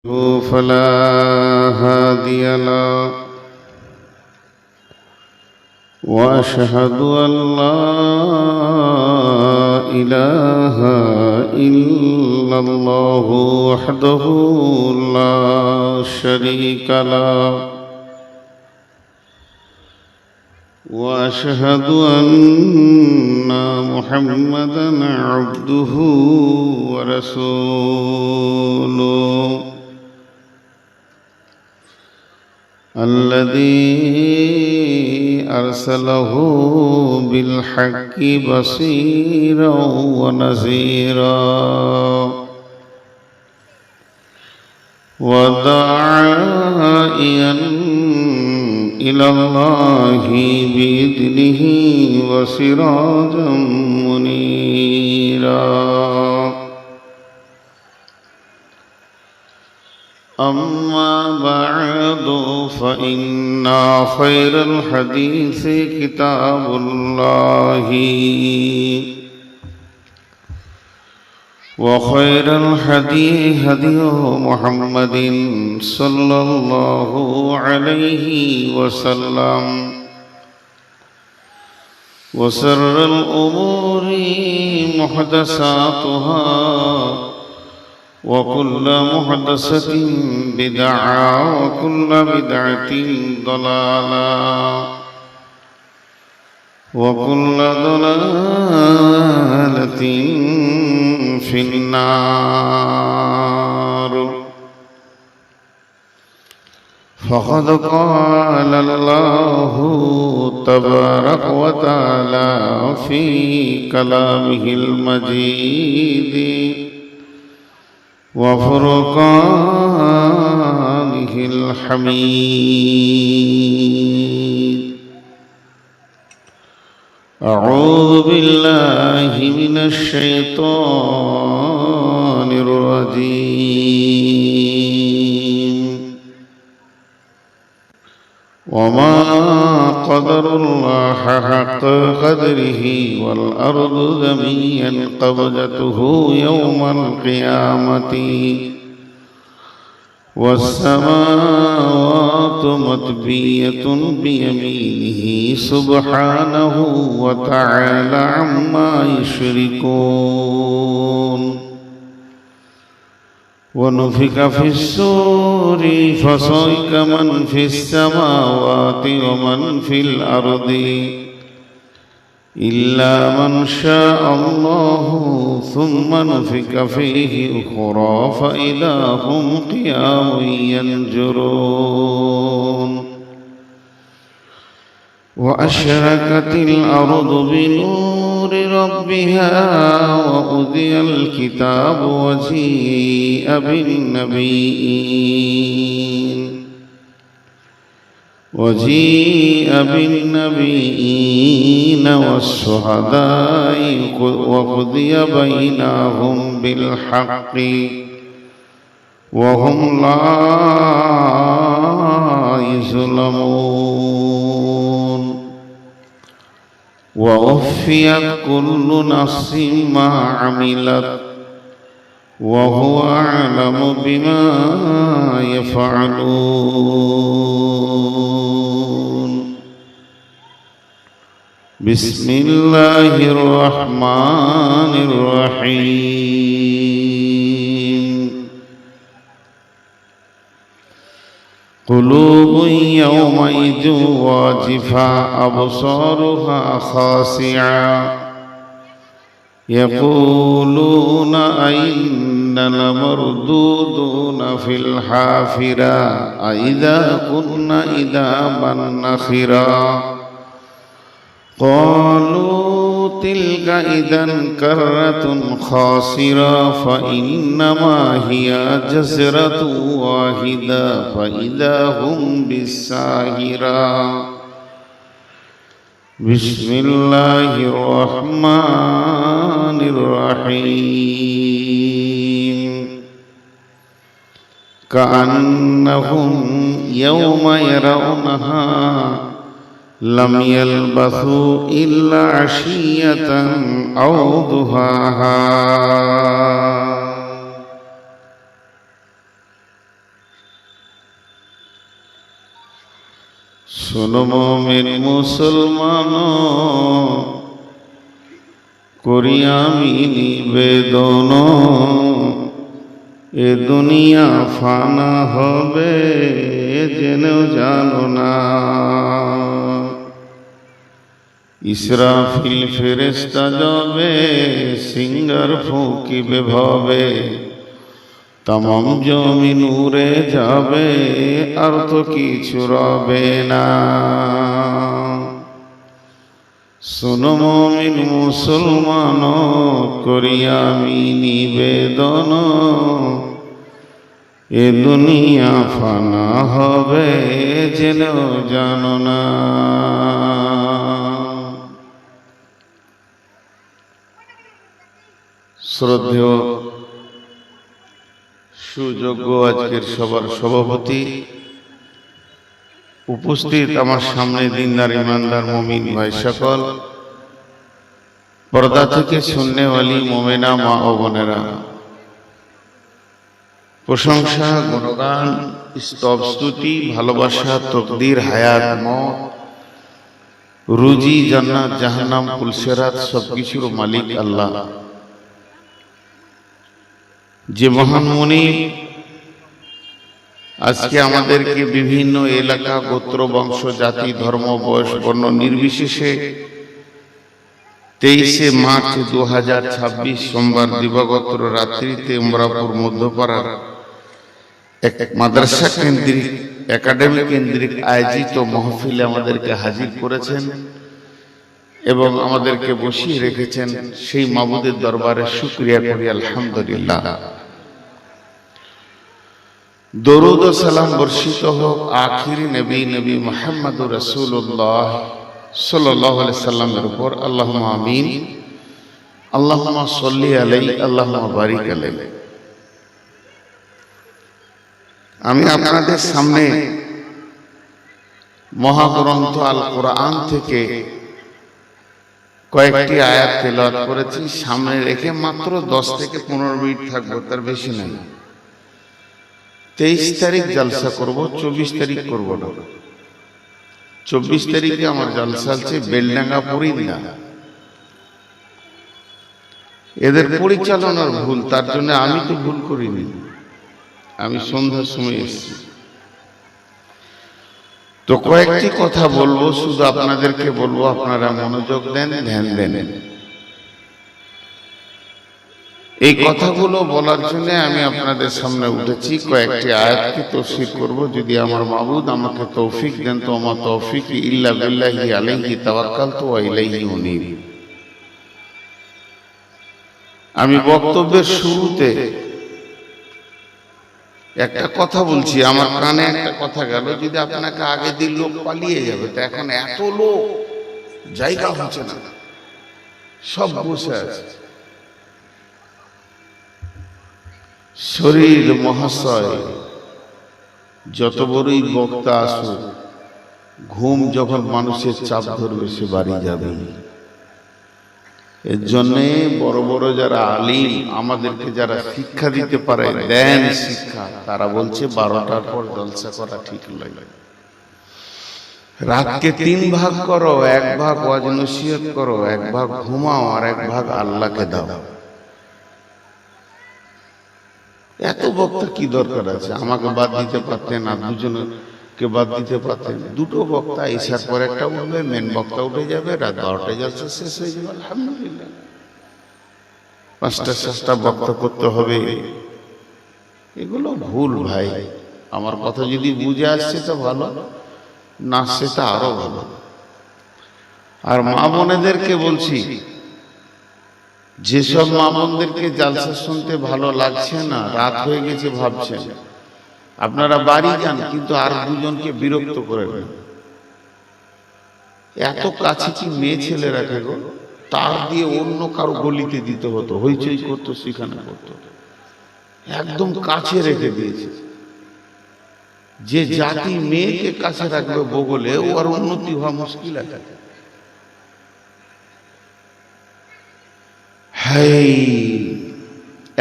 فلا هادي له وأشهد أن لا إله إلا الله وحده لا شريك له وأشهد أن محمدًا عبده ورسوله الذي أرسله بالحق بصيرا ونذيرا وداعيا إلى الله بإذنه وسراجا منيرا أما بعد فإن خير الحديث كتاب الله وخير الهدي هدي محمد صلى الله عليه وسلم وشر الأمور محدثاتها وكل محدثة بدعة وكل بدعة ضلالة وكل ضلالة في النار فقد قال الله تبارك وتعالى في كلامه المجيد وفرقانه الحميد أعوذ بالله من الشيطان الرجيم وما قدر الله حق قدره والأرض جميعا قبضته يوم القيامة والسماوات مطوية بيمينه سبحانه وتعالى عما يشركون ونفخ في الصور فصعق من في السماوات ومن في الأرض إلا من شاء الله ثم نفخ فيه أخرى فإذا هم قيام ينظرون وأشرقت الأرض بنور ربها وقضي الكتاب وجيء بالنبيين والشهداء وقضي بينهم بالحق وهم لا يظلمون ووفيت كل نفس ما عملت وهو أعلم بما يفعلون بسم الله الرحمن الرحيم قلوب يومئذ واجفة أبصارها خاشعة يقولون أئنا لمردودون في الحافرة أئذا كنا عظاما نخرة قالوا تلك إذا كرة خاسرة فإنما هي جزرة واحدة فإذا هم بالساهرة بسم الله الرحمن الرحيم كأنهم يوم يرونها لم يلبثوا إلا عشية أو ضحاها শোনো মুমিন মুসলমান, করি আমি নিবেদন, এ দুনিয়া ফানা হবে জেনেও জানো না। ইসরাফিল ফেরেশতা যাবে, সিঙ্গার ফুঁকিবে ভবে, তামাম জমিন উড়ে যাবে, আর তো কিছু রবে না। শোনো মুমিন মুসলমান, করি আমি নিবেদন, এ দুনিয়া ফানা হবে জেনেও জানো না। শ্রদ্ধেয় সুযোগ্য আজকের সবার সভাপতি, উপস্থিত আমার সামনে দিনদার ইমানদার মুমিন ভাই সকল, পর্দা থেকে শুননেওয়ালি মুমিনা মা ও বোনেরা, প্রশংসা গুণগান স্তব স্তুতি ভালোবাসা তকদির হায়াত মওত রুজি জান্নাত জাহান্নাম পুলসেরাত সবকিছুর মালিক আল্লাহ, যে মহান মুনি আজকে আমাদেরকে বিভিন্ন এলাকা গোত্র বংশ জাতি ধর্ম বয়স বর্ণ নির্বিশেষে 23শে মার্চ 2026 সোমবার দিবাগত রাত্রিতে উমরাপুর মধ্যপাড়ার এক মাদ্রাসা কেন্দ্রিক একাডেমি কেন্দ্রিক আয়োজিত মাহফিলে আমাদেরকে হাজির করেছেন এবং আমাদেরকে বসিয়ে রেখেছেন। সেই মাবুদের দরবারে শুকরিয়া করি আলহামদুলিল্লাহ। দরুদ ও সালাম বর্ষিত হোক আখিরি নবী মুহাম্মদুর রাসূলুল্লাহ সাল্লাল্লাহু আলাইহি সাল্লামের উপর। আল্লাহুম্মা আমিন। আল্লাহুম্মা সাল্লি আলাইহি, আল্লাহুম্মা বারিক আলাইহি। আমি আপনাদের সামনে মহাগ্রন্থ আল কোরআন থেকে কয়েকটি আয়াত তেলাওয়াত করেছি, সামনে রেখে মাত্র 10 থেকে 15 মিনিট থাকবো, তার বেশি নাই। 23 তারিখ জলসা করব, 24 তারিখ করব না। 24 তারিখে আমার জলসা আছে বেলডাঙ্গা পুরিন্দা। এদের পরিচালনার ভুল, তার জন্য আমি তো ভুল করিনি, আমি সন্ধ্যার সময় এসেছি। তো কয়েকটি কথা বলবো, শুধু আপনাদেরকে বলবো আপনারা মনোযোগ দেন, ধ্যান দেন। এই কথাগুলো বলার জন্য আমি আপনাদের সামনে উঠেছি। কয়েকটি আয়াতকে তাফসীর করব, যদি আমার মাবুদ আমাকে তৌফিক দেন। তো আমার তৌফিক ইল্লা বিল্লাহি আলাইহি তাওয়াক্কালতু ওয়া ইলাইহি উনীব। আমি বক্তব্যের শুরুতে একটা কথা বলছি, আমার কানে একটা কথা গেল, যদি আপনাকে আগে দিন লোক পালিয়ে যাবে, তো এখন এত লোক জায়গা হচ্ছে না, সব বসে আছে। শরীর মহাশয় যত বড়ই বক্তা আসুক, ঘুম যখন মানুষের চাপ ধরবে সে বাড়ি যাবে। এর জন্যে বড় বড় যারা আলিম আমাদেরকে যারা শিক্ষা দিতে পারে, দেন শিক্ষা, তারা বলছে 12টার পর জলসা করা ঠিক লাগে। রাতকে 3 ভাগ করো, 1 ভাগ ওয়াজ নসিহত করো, 1 ভাগ ঘুমাও, আর 1 ভাগ আল্লাহকে দাও। এত বক্তা কি দরকার আছে? আমাকে বাদ দিতে পারতেন, আর দুজনকে বাদ দিতে পারতেন। দুটো বক্তা, এসার পর একটা উঠবে, মেন বক্তা উঠে যাবে, রাত 12টায় জলসা শেষ হয়ে যাবে। আলহামদুলিল্লাহ। 5টা 6টা বক্তা করতে হবে, এগুলো ভুল ভাই। আমার কথা যদি বুঝে আসছে তো ভালো, না আসছে তা আরো ভালো। আর মা বোনেদেরকে বলছি, যেসব মা বোনদেরকে জালসা শুনতে ভালো লাগছে না, রাত হয়ে গেছে ভাবছেন, আপনারা বাড়ি যান, কিন্তু আর দুজনকে বিরক্ত করে দেন। এত কাছে কি মেয়ে ছেলে রাখে গো, তার দিয়ে অন্য কারো গলিতে দিতে হতো, হইচই করতো, সেখানে করতো, একদম কাছে রেখে দিয়েছে। যে জাতি মেয়েকে কাছে রাখবে বগলে, ও আর উন্নতি হওয়া মুশকিল আছে।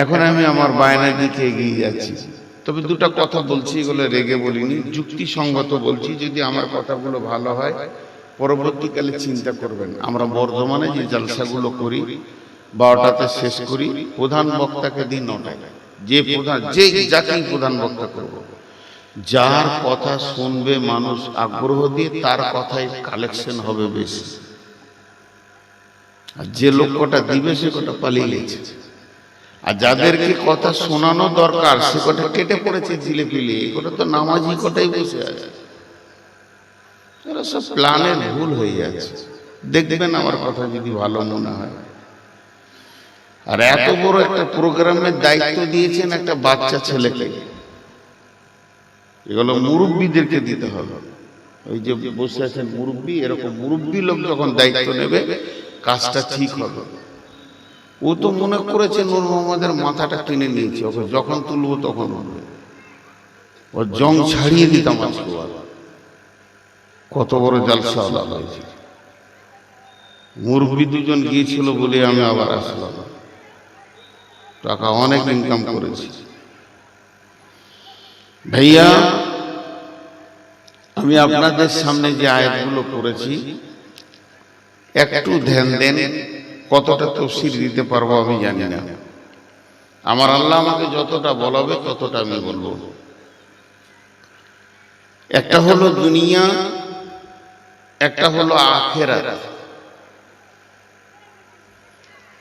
এখন আমি আমার বায়নার দিকে এগিয়ে যাচ্ছি। তবে দুটা কথা বলছি, এগুলো রেগে বলিনি, যুক্তিসঙ্গত বলছি। যদি আমার কথাগুলো ভালো হয় পরবর্তীকালে চিন্তা করবেন। আমরা বর্ধমানে যে জলসাগুলো করি 12টাতে শেষ করি, প্রধান বক্তাকে দিন 9টায়। যে প্রধান, যে যাকেই প্রধান বক্তা করব, যার কথা শুনবে মানুষ আগ্রহ দিয়ে, তার কথাই কালেকশন হবে বেশি। আর যে লোকটা দিবে সে কটা পালিয়ে গেছে, আর যাদেরকে কথা শোনানো দরকার সে কটা কেটে পড়েছে ঝিলেপিলে। এগুলো তো নামাজি কটাই বসে আছে। এরা সব প্ল্যানের ভুল হয়ে যাচ্ছে। দেখবেন আমার কথা যদি ভালো মনে হয়। আর এত বড় একটা প্রোগ্রামের দায়িত্ব দিয়েছেন একটা বাচ্চা ছেলেকে, এগুলো মুরব্বীদেরকে দিতে হবে। ওই যে বসে আছেন মুরব্বী, এরকম মুরব্বী লোক যখন দায়িত্ব নেবে কাজটা ঠিক হবে। ও তো মনে করেছে নূর মোহাম্মদের মাথাটা কিনে নিয়েছে, ওকে যখন তুলবো তখন উঠবে। ও জং ছাড়িয়ে দিতাম আজকে। কত বড় জলসা হয়েছে। মুরব্বী দুজন গিয়েছিল বলে আমি আবার আসলাম। টাকা অনেক ইনকাম করেছি। ভাইয়া, আমি আপনাদের সামনে যে আয়াতগুলো করেছি একটু ধ্যান দেন। কতটা তফসির দিতে পারবো আমি জানি না। আমার আল্লাহ আমাকে যতটা বলাবে ততটা আমি বলবো। একটা হলো দুনিয়া, একটা হলো আখিরাত।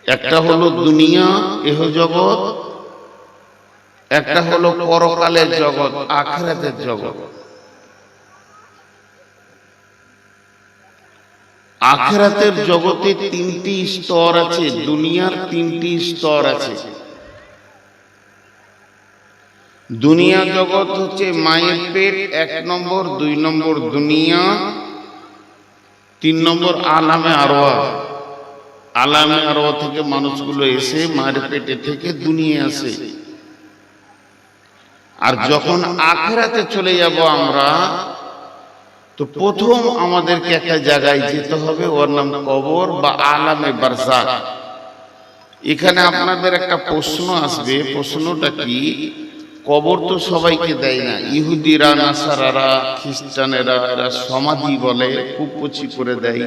একটা হলো দুনিয়া, এহ জগৎ। একটা হলো পরকালের জগৎ, আখিরাতের জগৎ। আখিরাতের জগতে 3টি স্তর আছে, দুনিয়ার 3টি স্তর আছে। দুনিয়া জগৎ হচ্ছে মায়ের পেট, 1 নম্বর, 2 নম্বর দুনিয়া, 3 নম্বর আলামে আরওয়াহ। আলামে আরওয়াহ থেকে মানুষগুলো এসে মায়ের পেটে থেকে দুনিয়া আসে। আর যখন আখিরাতে চলে যাব আমরা, তো প্রথম আমাদেরকে একটা জায়গায় যেতে হবে, ওর নাম কবর বা আলামে বারজাখ। এখানে আপনাদের একটা প্রশ্ন আসবে। প্রশ্নটা কি? কবর তো সবাইকে দেয় না। ইহুদিরা, নাসারারা, খ্রিস্টানেরা এরা সমাধি বলে, কুপচি করে দেয়।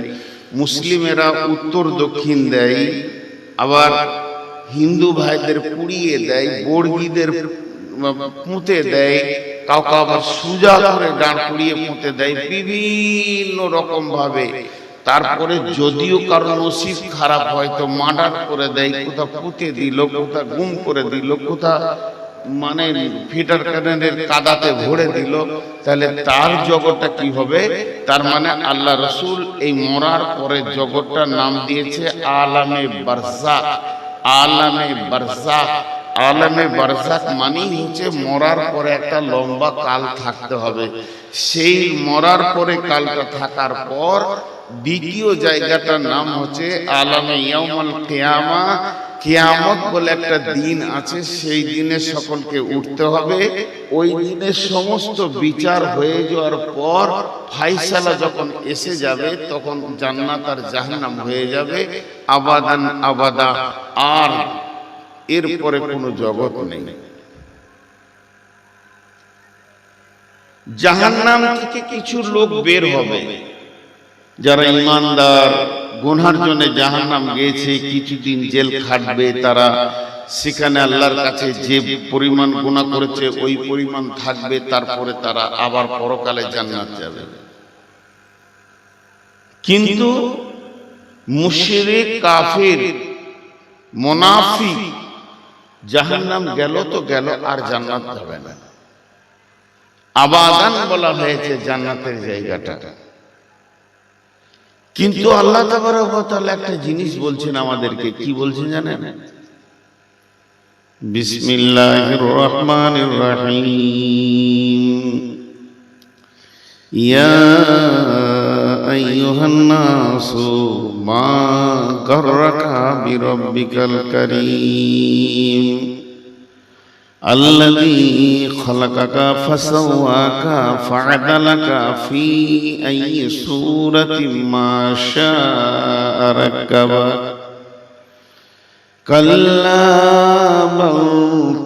মুসলিমেরা উত্তর দক্ষিণ দেয়। আবার হিন্দু ভাইদের পুড়িয়ে দেয়, বর্গীদের পুঁতে দেয়, কাউকে আবার সুজা করে দাঁড় করিয়ে পুঁতে দেয়, বিভিন্ন রকম ভাবে। তারপরে যদিও কারো নসিব খারাপ হয় তো মার্ডার করে দেয়, কোথা পুঁতে দিল, কোথা গুম করে দিল, কোথা মানে ফিটার কানের কাদাতে ভরে দিল। তাহলে তার জগৎটা কি হবে? তার মানে আল্লাহ রসুল এই মরার পরে জগৎটার নাম দিয়েছে আলামে বারজাখ। আলামে বারজাখ, আলামে বারজাখ মানেই হচ্ছে মরার পরে একটা লম্বা কাল থাকতে হবে। সেই মরার পরে কালটা থাকার পর দ্বিতীয় জায়গাটার নাম হচ্ছে আলামে ইয়াউমুল কিয়ামা। কিয়ামত বলে একটা দিন আছে, সেই দিনে সকলকে উঠতে হবে। ওই দিনে সমস্ত বিচার হয়ে যাওয়ার পর ফায়সালা যখন এসে যাবে তখন জান্নাত আর জাহান্নাম হয়ে যাবে আবাদান আবাদা। আর এরপরে কোনো জগৎ নেই। জাহান্নাম থেকে কিছু লোক বের হবে, যারা ইমানদার, গুনার জন্য জাহান্নাম গিয়েছে, কিছুদিন জেল খাটবে তারা। সেখানে আল্লাহর কাছে যে পরিমাণ গুনাহ করেছে ওই পরিমাণ থাকবে। তারপরে তারা আবার পরকালে জান্নাত যাবে। কিন্তু মুশরিক, কাফির, মুনাফিক জাহান্নাম গেল তো গেল, আর জান্নাত যাবে না। আবাদান বলা হয়েছে জান্নাতের জায়গাটা। কিন্তু আল্লাহ তাবারক ওয়া তাআলা একটা জিনিস বলছেন আমাদেরকে। কি বলছেন জানেন? বিসমিল্লাহির রহমানির রহিম। ইয়া আইয়ুহান নাসু মা গাররাকা বিরাব্বিকাল কারীম الذي خلقك فسواك فعدلك في أي صورة ما شاء ركبك কাল্লা বাল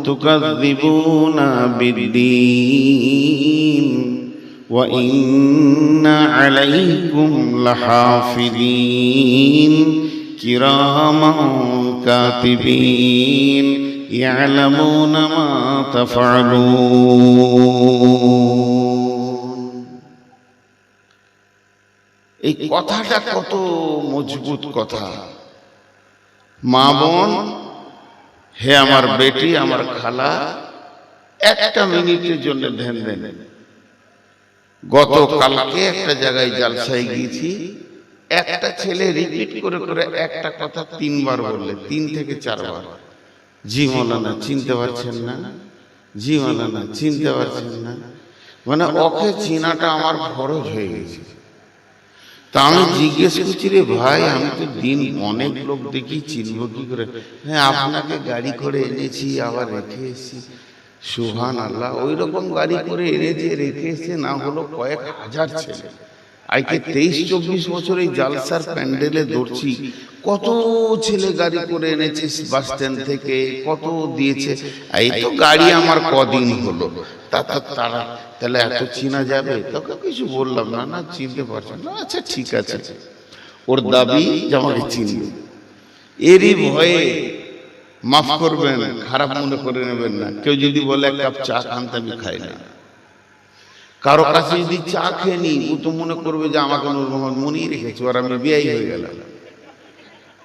তুকাযযিবুনা বিদ্দীন ওয়া ইন্না আলাইকুম লাহাফিযীন কিরামান কাতিবিন ইয়ালামুনা মা তাফআলুন। এই কথাটা কত মজবুত কথা। মা বোন, হে আমার বেটি, আমার খালা, একটা মিনিটের জন্য ধ্যান দেন। গতকালকে একটা জায়গায় জালসায় গিয়েছি, একটা ছেলে রিপিট করে করে একটা কথা 3 বার বললে, 3 থেকে 4 বার। জি মৌলানা চিনতে পারছেন না, জি মৌলানা চিনতে পারছেন না, মানে ওকে চিনাটা আমার ফরজ হয়ে গেছে। তা আমি জিজ্ঞেস করছি, রে ভাই, আমি তো দিন অনেক লোক দেখি, চিনবো কি করে? হ্যাঁ, আপনাকে গাড়ি করে এনেছি, আবার রেখে এসেছি। সুবহানাল্লাহ, ওই রকম গাড়ি করে এনেছে, রেখে এসে না হলো কয়েক হাজার ছেলে। আজকে 23-24 বছর এই জালসার প্যান্ডেলে দৌড়ছি, কত ছেলে গাড়ি করে এনেছে বাস স্ট্যান্ড থেকে, কত দিয়েছে। এই তো গাড়ি আমার কদিন হলো, তারা তাহলে এত চিনা যাবে? তোকে কিছু বললাম না, না চিনতে পারছেন না, আচ্ছা ঠিক আছে। ওর দাবি যে আমাকে চিনবে, এরই ভয়ে মাফ করবেন, খারাপ মনে করে নেবেন না। কেউ যদি বলে 1 কাপ চা খানতে, আমি খাই না। কারো কাছে যদি চা খেয়ে নি, ও তো মনে করবে যে আমাকে নূর মোহাম্মদ মনিই রেখেছে, আর আমি বিয়াই হয়ে গেলাম।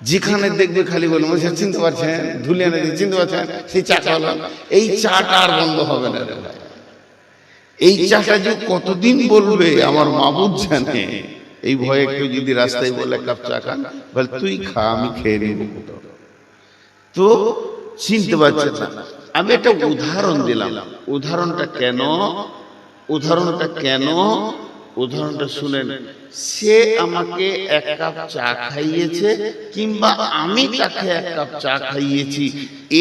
যেখানে দেখবে খালি বলে, চিনতে পারছেন, ধুলিয়ানে চিনতে পারছেন, সেই চা খাওয়ালাম। এই চাটা আর বন্ধ হবে না রে ভাই। এই চাটা যে কতদিন বলবে আমার মাবুদ জানে। এই ভয়ে কেউ যদি রাস্তায় বলে 1 কাপ চা খান, বলে তুই খা, আমি খেয়ে নিব, তো চিনতে পারছেন না। আমি একটা উদাহরণ দিলাম। উদাহরণটা কেন? উদাহরণটা শুনেন। সে আমাকে 1 কাপ চা খাইয়েছে, কিংবা আমি তাকে 1 কাপ চা খাইয়েছি,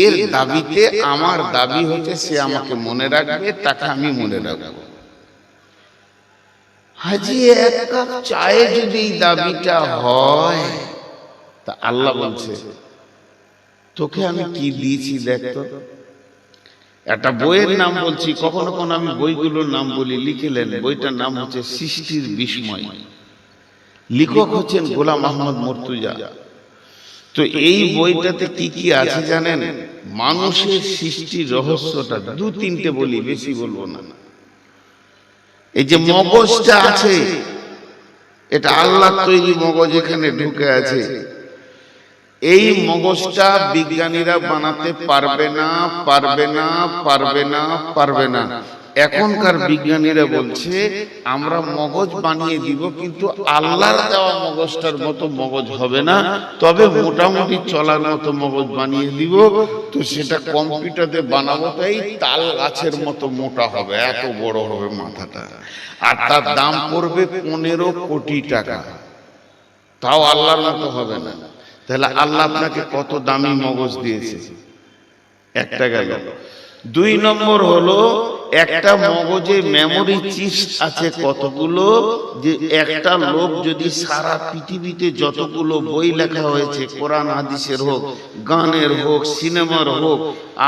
এর দাবিতে আমার দাবি হচ্ছে সে আমাকে মনে রাখবে, তাকে আমি মনে রাখবো। হাজি 1 কাপ চায়ে যদি দাবিটা হয়, তা আল্লাহ বলছে তোকে আমি কি দিয়েছি দেখতো। একটা বইয়ের নাম বলছি, কখনো কখনো আমি বইগুলোর নাম বলি, লিখেলেন। বইটার নাম হচ্ছে সৃষ্টির বিস্ময়, লেখক হচ্ছেন গোলাম আহমদ মর্তুজা। তো এই বইটাতে কি কি আছে জানেন? মানুষের সৃষ্টির রহস্যটা 2-3টে বলি, বেশি বলবো না। এই যে মগজটা আছে, এটা আল্লাহ তৈরি মগজ, এখানে ঢুকে আছে। এই মগজটা বিজ্ঞানীরা বানাতে পারবে না। এখনকার বিজ্ঞানীরা বলছে আমরা মগজ বানিয়ে দিব, কিন্তু আল্লাহর দেওয়া মগজটার মতো মগজ হবে না, তবে মোটামুটি চলার মতো মগজ বানিয়ে দিব। তো সেটা কম্পিউটারে বানাবো, তাই তাল গাছের মতো মোটা হবে, এত বড় হবে মাথাটা, আর তার দাম পড়বে 15 কোটি টাকা। তাও আল্লাহর মতো হবে না। তাহলে আল্লাহ আপনাকে কত দামি মগজ দিয়েছে? একটা গেল। 2 নম্বর হলো, একটা মগজে মেমোরি চিপস আছে কতগুলো, যে একটা লোক যদি সারা পৃথিবীতে যতগুলো বই লেখা হয়েছে, কোরআন হাদিসের হোক, গানের হোক, সিনেমার হোক,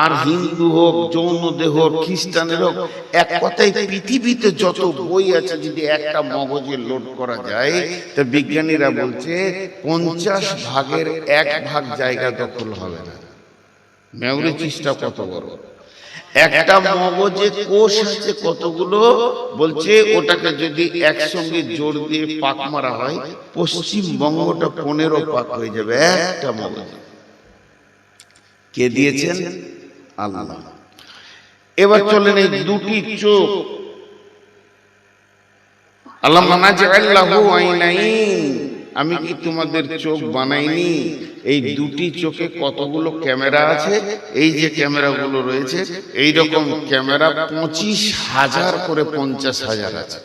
আর হিন্দু হোক, যৌন দেহ, খ্রিস্টানের হোক, এক কথায় পৃথিবীতে যত বই আছে যদি একটা মগজে লোড করা যায়, তা বিজ্ঞানীরা বলছে 50 ভাগের 1 ভাগ জায়গা দখল হবে না। মেমোরি চিপসটা কত বড়! একটা মগজে কোষ আছে কতগুলো, বলছে ওটাকে যদি একসঙ্গে জোর দিয়ে পাক মারা হয়, পশ্চিমবঙ্গটা 15 পাক হয়ে যাবে একটা মগজ। কে দিয়েছেন? আল্লাহ। এবার চলেন এই 2টি চোখ। আল্লাহ মানাজাল্লাহু আইনাইন, আমি কি তোমাদের চোখ বানাইনি? এই 2টি চোখে কতগুলো ক্যামেরা আছে? এই যে ক্যামেরাগুলো রয়েছে, এই রকম ক্যামেরা 25,000 করে 50,000 আছে,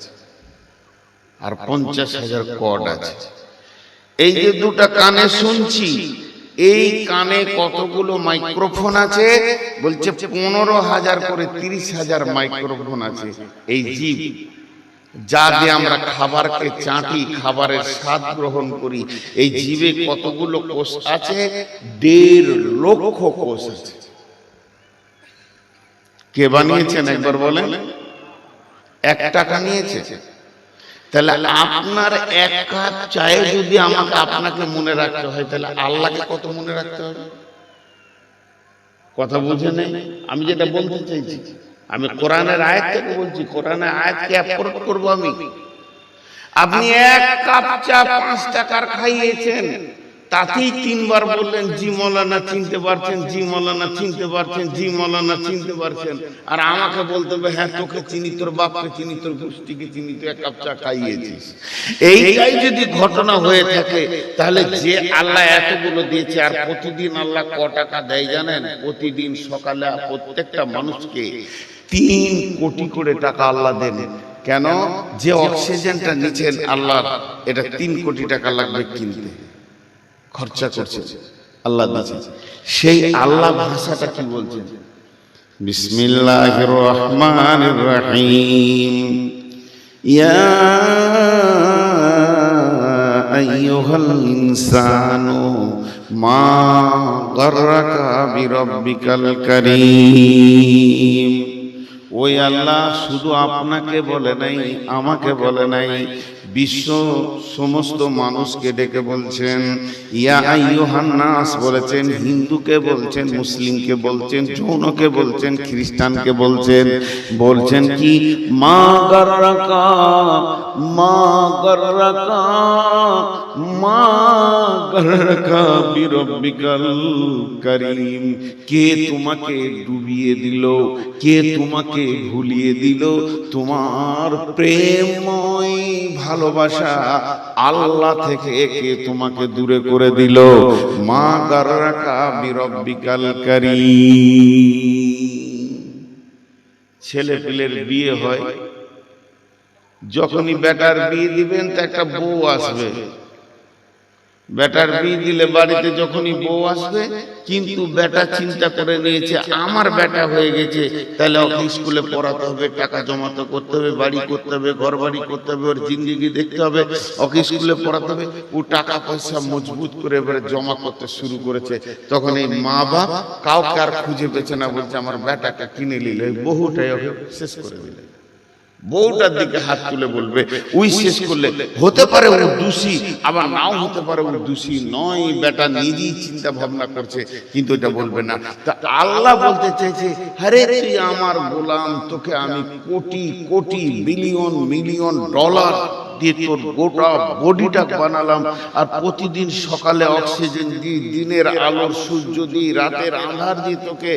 আর 50,000 কর্ড আছে। এই যে 2টা কানে শুনছি, এই কানে কতগুলো মাইক্রোফোন আছে? বলছে 15,000 করে 30,000 মাইক্রোফোন আছে। এই জিভ, যা দিয়ে আমরা খাবারকে চাটি, খাবারের স্বাদ গ্রহণ করি, এই জীবে কতগুলো কোষ আছে? 1.5 লক্ষ কোষ আছে। কে বানিয়েছেন একবার বলেন? 1 টাকা নিয়েছে? তাহলে আপনার 1 কাপ চায়ে যদি আমাকে আপনাকে মনে রাখতে হয়, তাহলে আল্লাহকে কত মনে রাখতে হবে? কথা বুঝে নেই আমি যেটা বলতে চাইছি। আমি কোরআনের আয়াত থেকে বলছি, কোরআনের আয়াতকে অ্যাপ্রোচ করবো আমি। আপনি 1 কাপ চা 5 টাকার খাইয়েছেন, তাতেই 3 বার বললেন জি মৌলানা চিনতে পারছেন, জি মৌলানা চিনতে পারছেন, জি মৌলানা চিনতে পারছেন। আর আমাকে বলতে হবে হ্যাঁ তোকে চিনি, তোর বাপকে চিনি, তোর গোষ্ঠীকে চিনি, তুই 1 কাপ চা খাইয়েছিস। এইটাই যদি ঘটনা হয়ে থাকে, তাহলে যে আল্লাহ এতগুলো দিয়েছে, আর প্রতিদিন আল্লাহ ক টাকা দেয় জানেন? প্রতিদিন সকালে প্রত্যেকটা মানুষকে 3 কোটি করে টাকা আল্লাহ দেন। কেন? যে অক্সিজেনটা নিচ্ছেন আল্লাহ, এটা 3 কোটি টাকা লাগবে কিনতে, খরচা করছে আল্লাহ দিয়েছে। সেই আল্লাহ ভাষাটা কি বলছেন? বিসমিল্লাহির রহমানির রহিম। ইয়া আইয়ুহাল ইনসানু মা গাররাকা বিরাব্বিকাল কারীম। ওই আল্লাহ শুধু আপনাকে বলে নাই, আমাকে বলে নাই, বিশ্ব সমস্ত মানুষকে ডেকে বলছেন। ইয়া আইয়ুহান নাস বলেছেন, হিন্দুকে বলছেন, মুসলিমকে বলছেন, জৈনকে বলছেন, খ্রিস্টানকে বলছেন। বলছেন কি? মা গাররাকা, মা গাররাকা, মা গাররাকা বিরাব্বিকাল কারীম। কে তোমাকে ডুবিয়ে দিল, কে তোমাকে ভুলিয়ে দিল তোমার প্রেমময় ভালোবাসা আল্লাহ থেকে? কে তোমাকে দূরে করে দিল? মা গাররাকা বিরাব্বিকাল কারীম। ছেলে পেলের বিয়ে হয়, যখনই বেটার বিয়ে দিবেন তো একটা বউ আসবে। বেটার বিয়ে দিলে বাড়িতে যখনই বউ আসবে, কিন্তু বেটা চিন্তা করে নিয়েছে আমার বেটা হয়ে গেছে, তাহলে ওকে স্কুলে পড়াতে হবে, টাকা জমাতে করতে হবে, বাড়ি করতে হবে, ঘর বাড়ি করতে হবে, ওর জিন্দেগি দেখতে হবে, ওকে স্কুলে পড়াতে হবে। ও টাকা পয়সা মজবুত করে এবারে জমা করতে শুরু করেছে। তখন এই মা বাপ কাউকে আর খুঁজে পেছে না, বলছে আমার বেটাকে কিনে নিলে, বহুটাই ওকে শেষ করে দিলে। বউটার দিকে হাত তুলে বলবে ওই শেষ করলে। হতে পারে ও দোষী, আবার নাও হতে পারে ও দোষী নয়, বেটা নিজেই চিন্তা ভাবনা করছে, কিন্তু এটা বলবে না। তা আল্লাহ বলতে চাইছে, আরে তুই আমার গোলাম, তোকে আমি crore crore billion million dollar দিয়ে তোর গোটা বডিটা বানালাম, আর প্রতিদিন সকালে অক্সিজেন দিই, দিনের আলোর সূর্য দিই, রাতের আঁধার দিয়ে তোকে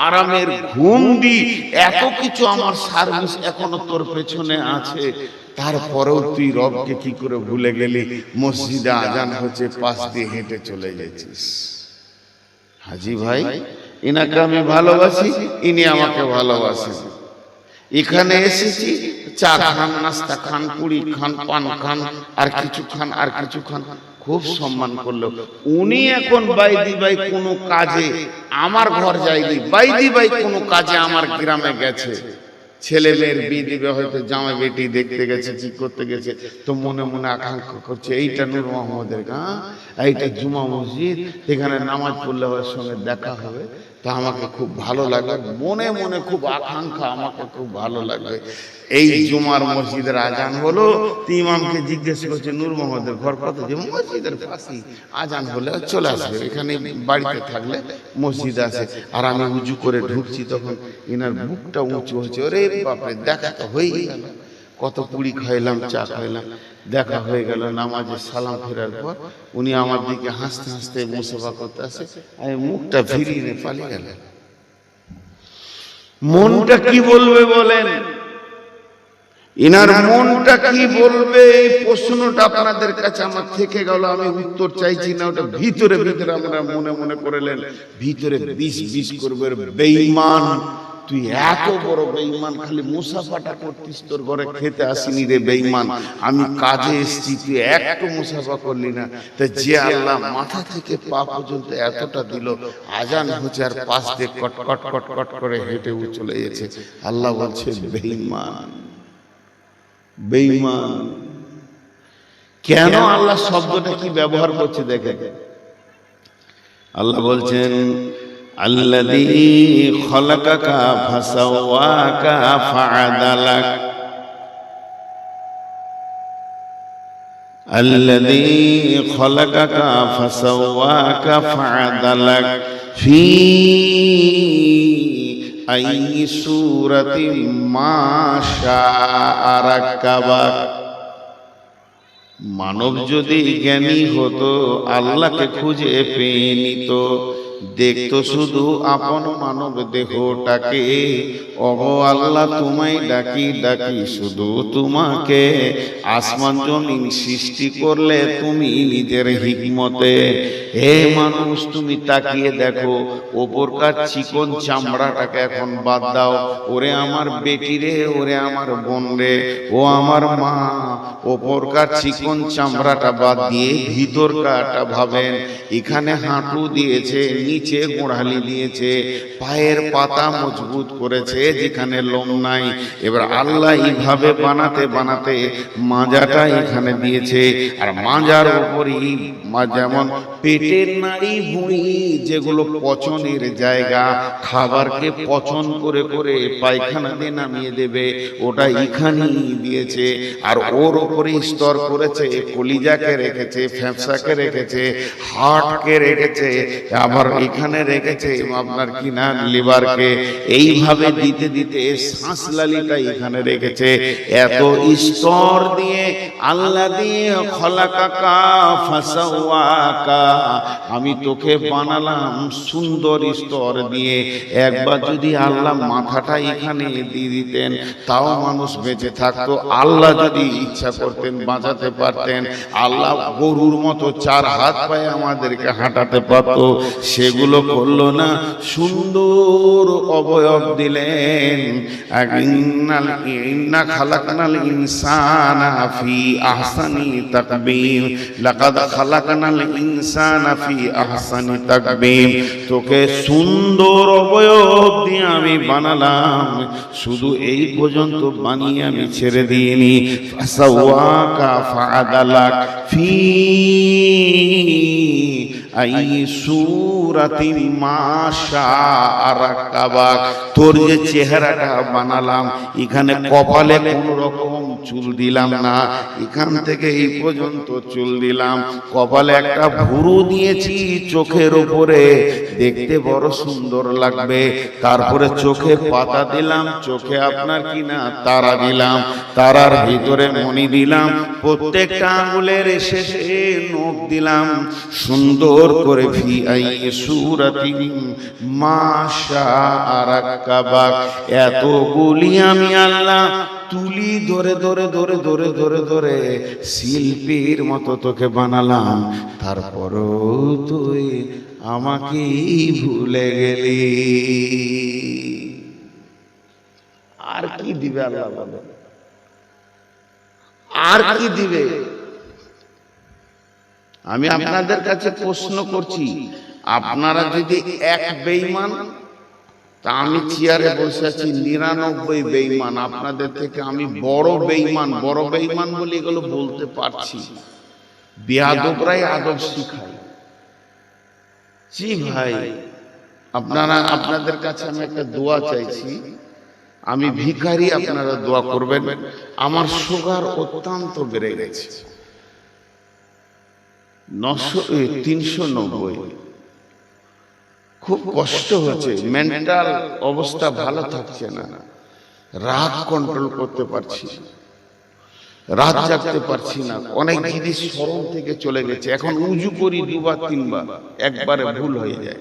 আরামের ঘুম দিই। এত কিছু আমার সার্ভিস এখনো তোর পেছনে আছে, তারপরেও তুই রবকে কি করে ভুলে গেলি? মসজিদে আজান হচ্ছে, পাশ দিয়ে হেঁটে চলে গেছিস। হাজি ভাই, ইনাকে আমি ভালোবাসি, ইনি আমাকে ভালোবাসেন। এখানে এসেছি, চা খান, নাস্তা খান, পুরি খান, পান খান, আর কিছু খান, আর কিছু খান, খুব সম্মান করলো। উনি এখন বাইদি ভাই কোনো কাজে আমার ঘর যায়নি, বাইদি ভাই কোনো কাজে আমার গ্রামে গেছে, ছেলে মেয়ের বিয়ে দিবে, হয়তো জামাই বেটি দেখতে গেছে, কি করতে গেছে, তো মনে মনে আকাঙ্ক্ষা করছে এইটা নূর মোহাম্মদের গাঁ, এইটা জুমা মসজিদ, এখানে নামাজ পড়লে ওর সঙ্গে দেখা হবে, তা আমাকে খুব ভালো লাগবে, মনে মনে খুব আকাঙ্ক্ষা, আমাকে খুব ভালো লাগবে। এই জুমার মসজিদের আজান হলো, ইমামকে জিজ্ঞেস করছে নূর মোহাম্মদের ঘর কত? যে মসজিদের পাশেই, আজান হলে চলে আসবে, এখানে বাড়িতে থাকলে মসজিদ আছে। আর আমি উঁচু করে ঢুকছি, তখন ইনার বুকটা উঁচু হয়েছে, ওরে বাপরে, দেখা তো হয়েই গেল, কত পুরি খাইলাম, চা খাইলাম, দেখা হয়ে গেল। নামাজে সালাম ফেরার পর উনি আমার দিকে হাসতে হাসতে মুসাফা করতে আসে, আমি মুখটা ফিরিয়ে পালিয়ে গেল। মনটা কি বলবে বলেন? ইনার মনটা কি বলবে? এই প্রশ্নটা আপনাদের কাছে আমার থেকে গেল, আমি উত্তর চাইছি না, ওটা ভিতরে ভিতরে আমরা মনে মনে করলেন, ভিতরে বিষ বিষ করবে, বেঈমান তুই এত বড় বেঈমান, খালি মুসাফাটা করতিস, তোর ঘরে খেতে আসিনি রে বেঈমান, আমি কাজে এসেছি, তুই একটু মুসাফা করলি না। তা যে আল্লাহ মাথা থেকে পা পর্যন্ত এতটা দিল, আজান হচ্ছে আর পাশ দিয়ে কট কট কট কট করে হেঁটে চলে গেছে, আল্লাহ বলছে বেঈমান। বেঈমান। কেন আল্লাহ শব্দটা কি ব্যবহার করছে দেখেন। আল্লাহ বলছেন আল্লাযী খলাকাকা ফাসাওয়াকা ফাআদালাক, আল্লাযী খলাকাকা ফাসাওয়াকা ফাআদালাক ফি আইয়ি সূরাতিন মা শাআ রাক্কাবাক। মানব যদি জ্ঞানী হতো আল্লাহকে খুঁজে পেয়ে নিত, দেখতো শুধু আপন মানব দেহটাকে, ওগো আল্লাহ তোমায় ডাকি ডাকি শুধু তোমাকে। আসমান জমিন সৃষ্টি করলে তুমি নিজের হিকমতে। হে মানুষ তুমি তাকিয়ে দেখো, ওপরকার চিকন চামড়াটাকে এখন বাদ দাও। ওরে আমার বেটি রে, ওরে আমার বোন রে, ও আমার মা, ওপরকার চিকন চামড়াটা বাদ দিয়ে ভিতরকারটা ভাবেন। এখানে হাঁটু দিয়েছে, নিচে গোড়ালি দিয়েছে, পায়ের পাতা মজবুত করেছে যেখানে লোম নাই। এবার আল্লাহ এইভাবে বানাতে বানাতে মাজাটা এখানে দিয়েছে, আর মাজার উপরই যেমন পেটের নাড়ি ভুঁড়ি যেগুলো পচনের জায়গা, খাবারকে পচন করে করে পায়খানা দিয়ে নামিয়ে দেবে, ওটা এখানেই দিয়েছে। আর ওর ওপরে স্তর করেছে, কলিজাকে রেখেছে, ফ্যাপসাকে রেখেছে, হার্টকে রেখেছে, আবার এখানে রেখেছে আপনার কিনা লিভারকে। এইভাবে দিতে দিতে শ্বাসলালিটা এখানে রেখেছে। এত স্তর দিয়ে আল্লাহ দিয়ে খলাকাকা ফাসাওয়াকা, আমি তোকে বানালাম সুন্দর স্তর দিয়ে। একবার যদি আল্লাহ মাথাটা এখানে দিয়ে দিতেন তাও মানুষ বেঁচে থাকতো। আল্লাহ যদি ইচ্ছা করতেন বাঁচাতে পারতেন। আল্লাহ গরুর মতো 4 হাত পায়ে আমাদেরকে হাঁটাতে পারত, সেগুলো করলো না, সুন্দর অবয়ব দিলেন। ইন্না খালাকনাল ইনসানা ফি আহসানি তাকবীম, লাকাদ খালাকনাল ইনসানা ফি আহসানি তাকবীম। তোকে সুন্দর অবয়ব দিয়ে আমি বানালাম, শুধু এই পর্যন্ত বানিয়ে আমি ছেড়ে দিইনি। ফাসাওয়াকা ফাআদালাক ফি আইয়ি সূরাতিন মা শাআ রাক্কাবাক। তোর যে চেহারাটা বানালাম, এখানে কপালে কোন রকম চুল দিলাম না, এখান থেকে এই পর্যন্ত চুল দিলাম। কপালে একটা ভুরু দিয়েছি চোখের উপরে, দেখতে বড় সুন্দর লাগবে। তারপরে চোখে পাতা দিলাম, চোখে আপনার কিনা তারা দিলাম, তারার ভিতরে মণি দিলাম, প্রত্যেকটা আঙ্গুলের শেষে নখ দিলাম সুন্দর করে। ফি আইয়ি সূরাতিন মা শাআ রাক্কাবাক। এতগুলি আমি আল্লাহ তুলি ধরে ধরে ধরে ধরে ধরে ধরে শিল্পীর মতো তোকে বানালাম, তারপরও তুই আমাকেই ভুলে গেলি। আর কি দিবে আল্লাহ বলে, আর কি দিবে? আমি আপনাদের কাছে প্রশ্ন করছি, আপনারা যদি এক বেঈমান, তা আমি চেয়ারে বসে আছি 99 বেঈমান, আপনাদের থেকে আমি বড় বেঈমান। বড় বেঈমান বলে এগুলো বলতে পারছি, বেয়াদবরাই আদব শিখায়। জি ভাই, আপনাদের কাছে আমি একটা দোয়া চাইছি। আমি ভিখারি, আপনারা দোয়া করবেন। আমার সুগার অত্যন্ত বেড়ে গেছে, 390। খুব কষ্ট হচ্ছে, মেন্টাল অবস্থা ভালো থাকছে না, রাত কন্ট্রোল করতে পারছি, রাত জাগতে পারছি না, অনেক জিনিস স্মরণ থেকে চলে গেছে। এখন উজু করি 2 বার 3 বার, একবারে ভুল হয়ে যায়।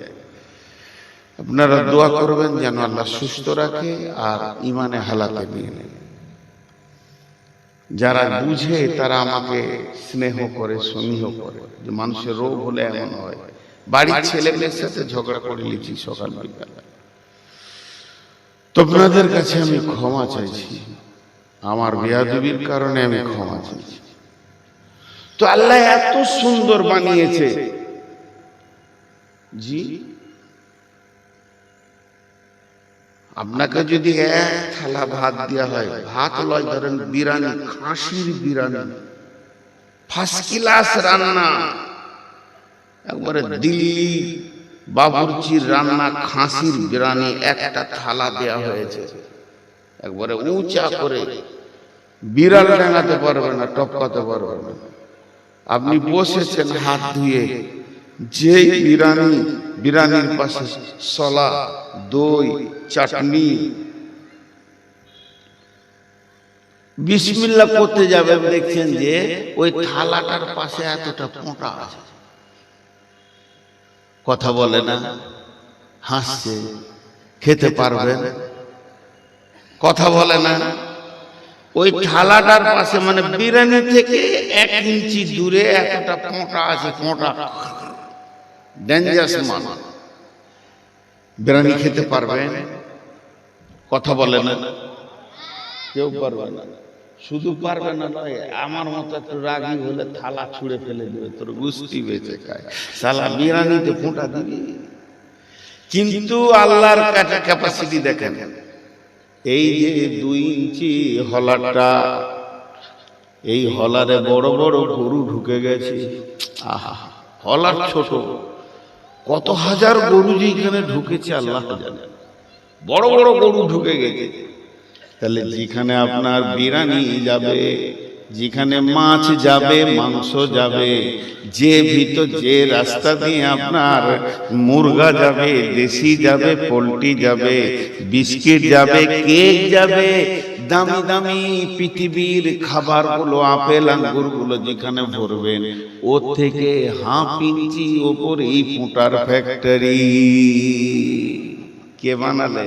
আপনারা দোয়া করবেন যেন আল্লাহ সুস্থ রাখে আর ইমানে হালাতে নিয়ে নেয়। যারা বুঝে তারা আমাকে স্নেহ করে, স্নেহ করে, যে মানুষের রোগ হলে এমন হয়। বাড়ির ছেলে মেয়ের সাথে ঝগড়া করে লিখি সকাল বিকাল। তো আপনাদের কাছে আমি ক্ষমা চাইছি, আমার বেয়াদবির কারণে আমি ক্ষমা চাইছি। তো আল্লাহ এত সুন্দর বানিয়েছে, জি আপনাকে যদি এক থালা ভাত দেওয়া হয়, ভাত লয় ধরেন বিরিয়ানি, খাসির বিরিয়ানি, ফার্স্ট ক্লাস রান্না, একবারে দিল্লি বাবুর্চির রান্না খাসির বিরিয়ানি একটা থালা দেয়া হয়েছে, একবারে উঁচা করে, বিড়াল ডাঙাতে পারবে না, টপকাতে পারবে না। আপনি বসেছেন হাত ধুয়ে, যেই বিরিয়ানির পাশে সলা, দই, চাটনি, বিসমিল্লাহ করতে যাবেন, দেখছেন যে ওই থালাটার পাশে এতটা পোঁটা আছে, কথা বলে না, হাসছে, খেতে পারবেন, কথা বলে না। ওই থালাটার পাশে মানে বিরিয়ানি থেকে 1 ইঞ্চি দূরে এতটা পোঁটা আছে, পোঁটা, ডেঞ্জারাস মাল। বিরিয়ানি খেতে পারবেন, কথা বলে না, কেউ পারবে না। শুধু পারবে না নয়, আমার মতো একটু রাগী হলে থালা ছুঁড়ে ফেলে দেবে, তোর গুষ্টি বেঁচে খায়, শালা বিরিয়ানিতে পোঁটা দিবি। কিন্তু আল্লাহর কাছে ক্যাপাসিটি দেখেন, এই যে 2 ইঞ্চি হলাটা, এই হলারে বড় বড় গরু ঢুকে গেছে। আহা, হলার ছোট, কত হাজার গরু যে এখানে ঢুকেছে আল্লাহ জানে, বড় বড় গরু ঢুকে গেছে। তাহলে যেখানে আপনার বিরিয়ানি যাবে, যেখানে মাছ যাবে, মাংস যাবে, যে ভিতর যে রাস্তা দিয়ে আপনার মুরগা যাবে, দেশি যাবে, পোলট্রি যাবে, বিস্কিট যাবে, কেক যাবে, দামি দামি পৃথিবীর খাবারগুলো, আপেল আঙ্গুরগুলো যেখানে ভরবেন, ওর থেকে 1/2 ইঞ্চি ওপর এই পোঁটার ফ্যাক্টরি কে বানালে?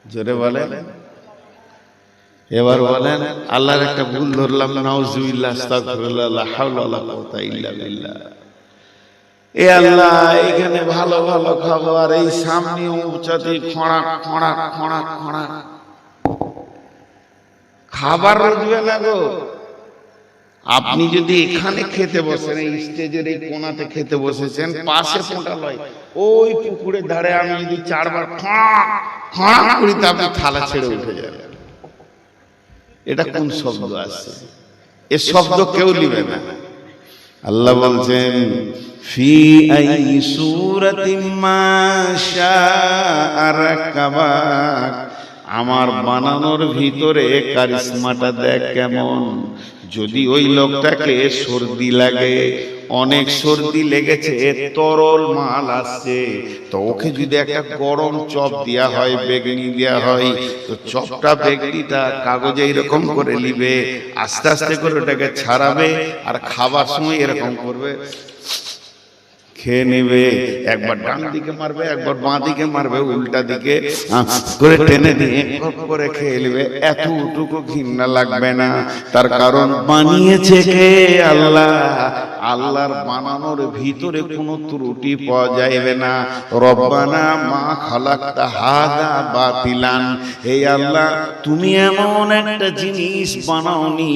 জোরে বলেন। এবার বলেন, আল্লাহর একটা ভুল ধরলাম, নাউজুবিল্লাহ, আস্তাগফিরুল্লাহ, লা হাওলা ওয়ালা কুওয়াতা ইল্লা বিল্লাহ। এ আল্লাহ, এখানে ভালো ভালো খাবার, এই সামনে উঁচাতে খোঁড়া খোঁড়া খোঁড়া খোঁড়া খাবার রুজবে না গো। আপনি যদি এখানে খেতে বসেন, এই স্টেজের এই কোণাতে খেতে বসেছেন, পাশে পোঁটা লয়, ওই পুকুরের ধারে আমি যদি 4 বার খোঁড়া খোঁড়া করি, তা আপনি থালা ছেড়ে উঠে যাবে। এটা কোন শব্দ আছে? এ শব্দ কেউ নিবে না। আল্লাহ বলছেন, ফি আই সূরাতিম মা শাআ রাকাবাক, আমার বানানোর ভিতরে কারিশমাটা দেখ কেমন। যদি ওই লোকটাকে সর্দি লাগে, অনেক সর্দি লেগেছে, তরল মাল আসছে, তো ওকে যদি একটা গরম চপ দেওয়া হয়, বেগনি দেওয়া হয়, তো চপটা বেগনিটা কাগজে এরকম করে নিবে, আস্তে আস্তে করে ওটাকে ছাড়াবে, আর খাবার সময় এরকম করবে, খেয়ে নেবে। একবার ডান দিকে মারবে, একবার বাঁ দিকে মারবে, উল্টা দিকে করে টেনে দিয়ে করে খেয়ে নেবে। এতটুকু ঘৃণা লাগবে না। তার কারণ বানিয়েছে কে? আল্লাহ। আল্লাহর বানানোর ভিতরে কোনো ত্রুটি পাওয়া যাবে না। রব্বানা মা খালাকতা হাযা বাতিলান, হে আল্লাহ, তুমি এমন একটা জিনিস বানাওনি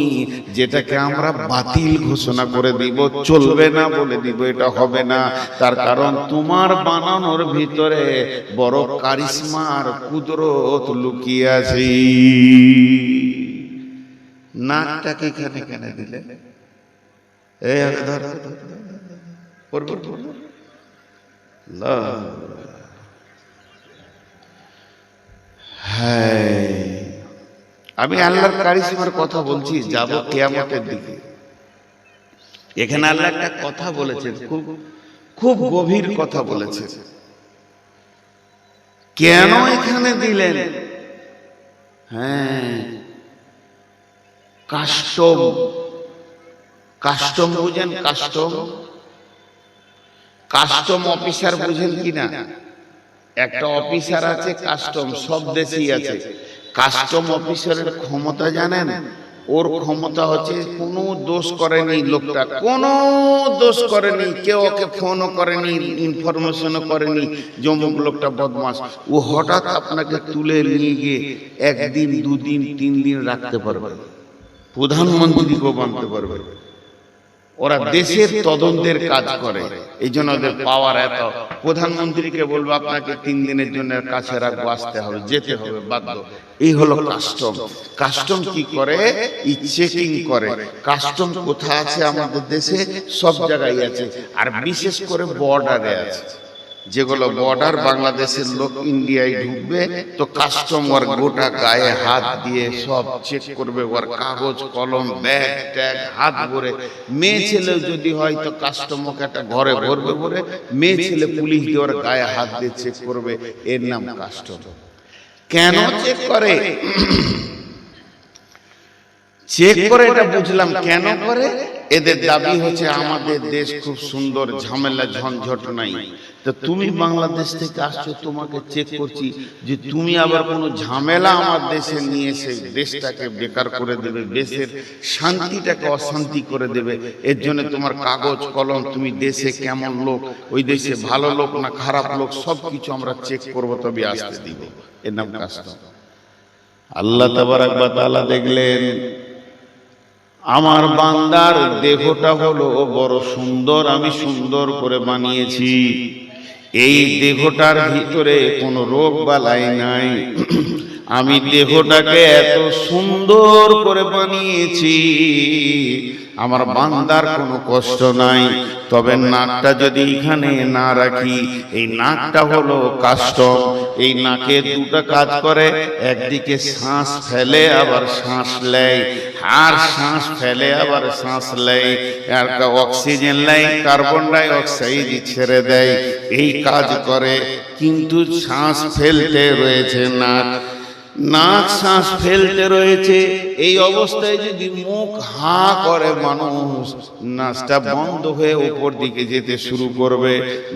যেটাকে আমরা বাতিল ঘোষণা করে দিব, চলবে না বলে দিব, এটা হবে না। তার কারণ তোমার বানানোর ভিতরে বড় কারিশমার কুদরত লুকিয়ে আছে। নাকটাকে কেন কেন দিলে? এই ধর আমি আল্লাহর কারিশমার কথা বলছি, যাব কিয়ামতের দিকে। এখানে আল্লাহ একটা কথা বলেছেন, খুব গভীর কথা বলেছেন। কেন এখানে দিলেন? হ্যাঁ, কাস্টম, কাস্টম বুঝেন? কাস্টম, কাস্টম অফিসার বুঝেন কিনা? একটা অফিসার আছে কাস্টম, সব দেশেই আছে। কাস্টম অফিসারের ক্ষমতা জানেন? ওর ক্ষমতা হচ্ছে কোনো দোষ করেনি লোকটা, কোনো দোষ করেনি, কেউ ওকে ফোনও করেনি, ইনফরমেশনও করেনি যে অমুক লোকটা বদমাশ, ও হঠাৎ আপনাকে তুলে নিয়ে গিয়ে 1 দিন 2 দিন 3 দিন রাখতে পারবে, প্রধানমন্ত্রীকেও বানতে পারবে। ওরা দেশের তদন্তের কাজ করে, এই জন্য ওদের পাওয়ার এত। প্রধানমন্ত্রীকে বলবো আপনাকে 3 দিনের জন্য কাছে রাখবো, আসতে হবে, যেতে হবে বাধ্য। এই হলো কাস্টম। কাস্টম কি করে? এই চেকিং করে। কাস্টম কোথায় আছে আমাদের দেশে? সব জায়গায় আছে, আর বিশেষ করে বর্ডারে আছে। যেগুলো বর্ডার, বাংলাদেশের লোক ইন্ডিয়ায় ঢুকবে তো কাস্টম ওর গোটা গায়ে হাত দিয়ে সব চেক করবে, ওর কাগজ কলম ব্যাগ ট্যাগ হাত ভরে। মেয়ে ছেলে যদি হয় তো কাস্টম ওকে একটা ঘরে ভরবে, ভরে মেয়ে ছেলে পুলিশ দিয়ে ওর গায়ে হাত দিয়ে চেক করবে। এর নাম কাস্টম। কেন চেক করে? চেক করে এটা বুঝলাম কেন করে। এদের দাবি হচ্ছে আমাদের দেশ খুব সুন্দর, ঝামেলা ঝঞ্ঝট নাই। তো তুমি বাংলাদেশ থেকে আসছো, তোমাকে চেক করছি যে তুমি আবার কোনো ঝামেলা আমার দেশে নিয়ে এসে দেশটাকে বেকার করে দেবে, দেশের শান্তিটাকে অশান্তি করে দেবে। এর জন্য তোমার কাগজ কলম, তুমি দেশে কেমন লোক, ওই দেশে ভালো লোক না খারাপ লোক, সব কিছু আমরা চেক করবো, তবে আসতে দিব। এর নাম কাস্টম। আল্লাহ তাবারাক ওয়া তাআলা দেখলেন আমার বান্দার দেহটা হলো বড় সুন্দর, আমি সুন্দর করে বানিয়েছি। এই দেহটার ভিতরে কোনো রোগ বালাই নাই। আমি দেহটাকে এত সুন্দর করে বানিয়েছি, আমার বান্দার কোনো কষ্ট নাই। তবে নাকটা যদি এখানে না রাখি, এই নাকটা হলো কাস্টম। এই নাকে দুটো কাজ করে, একদিকে শ্বাস ফেলে আবার শ্বাস নেয়, আর শ্বাস ফেলে আবার শ্বাস নেয়, আর অক্সিজেন নেয়, কার্বন ডাই অক্সাইড ছেড়ে দেয়। এই কাজ করে, কিন্তু শ্বাস ফেলতে রয়েছে নাক। নাক শ্বাস ফেলতে রয়েছে, এই অবস্থায় যদি মুখ হা করে মানুষ, নাকটা বন্ধ হয়ে উপর দিকে যেতে শুরু করবে।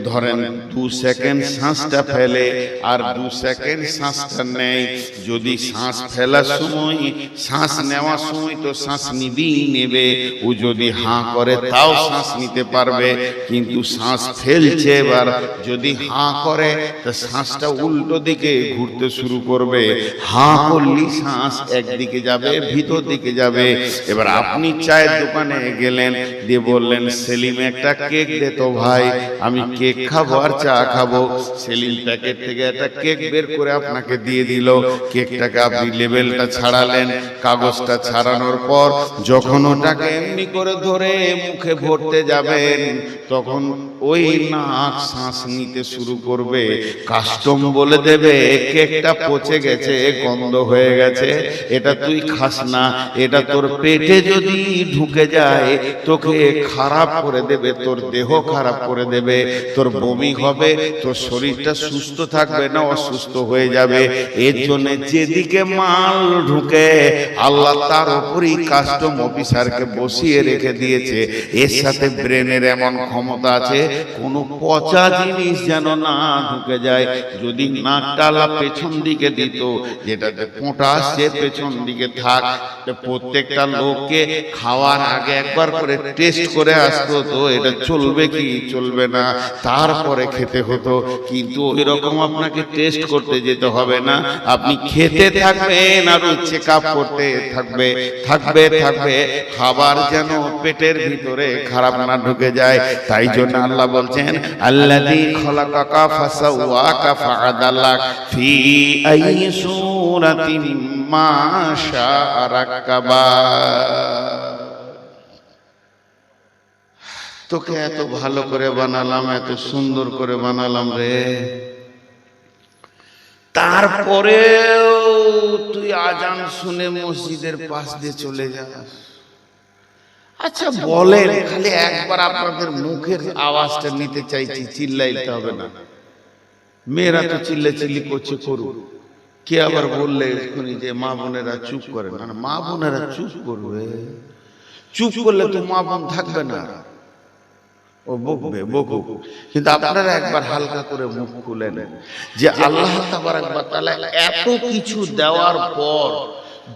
ধরেন 2 সেকেন্ড শ্বাসটা ফেলে আর 2 সেকেন্ড শ্বাসটা নেয়। যদি শ্বাস ফেলার সময়, শ্বাস নেওয়ার সময় তো শ্বাস নিবেই নেবে, ও যদি হা করে তাও শ্বাস নিতে পারবে। কিন্তু শ্বাস ফেলছে, এবার যদি হা করে তো শ্বাসটা উল্টো দিকে ঘুরতে শুরু করবে। হা করলি শ্বাস একদিকে যাবে, ভিতর দিকে যাবে। এবার আপনি চায়ের দোকানে গেলেন, দিয়ে বললেন সেলিম একটা কেক দে তো ভাই, আমি কেক খাবো আর চা খাবো। সেলিম প্যাকেট থেকে একটা কেক বের করে আপনাকে দিয়ে দিল। কেকটাকে আপনি লেবেলটা ছাড়ালেন, কাগজটা ছাড়ানোর পর যখন ওটাকে এমনি করে ধরে মুখে ভরতে যাবেন, তখন ওই নাক শ্বাস নিতে শুরু করবে। কাস্টম বলে দেবে কেকটা পচে গেছে, গন্ধ হয়ে গেছে, এটা তুই খাস না। এটা তোর পেটে যদি ঢুকে যায় তোকে খারাপ করে দেবে, তোর দেহ খারাপ করে দেবে, তোর বমি হবে, তোর শরীরটা সুস্থ থাকবে না, অসুস্থ হয়ে যাবে। এর জন্য যেদিকে মাল ঢুকে আল্লাহ তার উপরই কাস্টম অফিসারকে বসিয়ে রেখে দিয়েছে। এর সাথে ব্রেনের এমন ক্ষমতা আছে, কোনো পচা জিনিস যেন না ঢুকে যায়। যদি নাকটা আল্লাহ পেছন দিকে দিত, যেটাতে পোঁটা আসছে পেছন দিকে থাক, প্রত্যেকটা লোককে খাওয়ার আগে একবার করে টেস্ট করে আসতো, তো এটা চলবে কি চলবে না, তারপরে খেতে হতো। কিন্তু ওই রকম আপনাকে টেস্ট করতে যেতে হবে না, আপনি খেতে থাকবেন আর চেক আপ করতে থাকবে থাকবে থাকবে খাবার যেন পেটের ভিতরে খারাপ না ঢুকে যায়। তাই জন্য আল্লাহ বলছেন আল্লাযী খালাকাকা ফাসাওয়াকা ফাআদালাক ফি আইয়ি সূরাতিন মা শাআ রাক্কাবা। তোকে এত ভালো করে বানালাম, এত সুন্দর করে বানালাম রে, তারপরেও তুই আজান শুনে মসজিদের পাশ দিয়ে চলে যাস। আচ্ছা বলেন, খালি একবার আপনাদের মুখের আওয়াজটা নিতে চাইছি, চিল্লাইতে হবে না। মেয়েরা তো চিল্লাচিল্লি করছে, করুক। কে আবার বললে এক্ষুনি যে মা বোনেরা চুপ করে না, মা বোনেরা চুপ করবে, চুপ করলে তো মা বোন থাকবে না, ও বকবে বকুক। কিন্তু আপনারা একবার হালকা করে মুখ খুলে নেন যে আল্লাহ তাবারাক ওয়া তাআলা এত কিছু দেওয়ার পর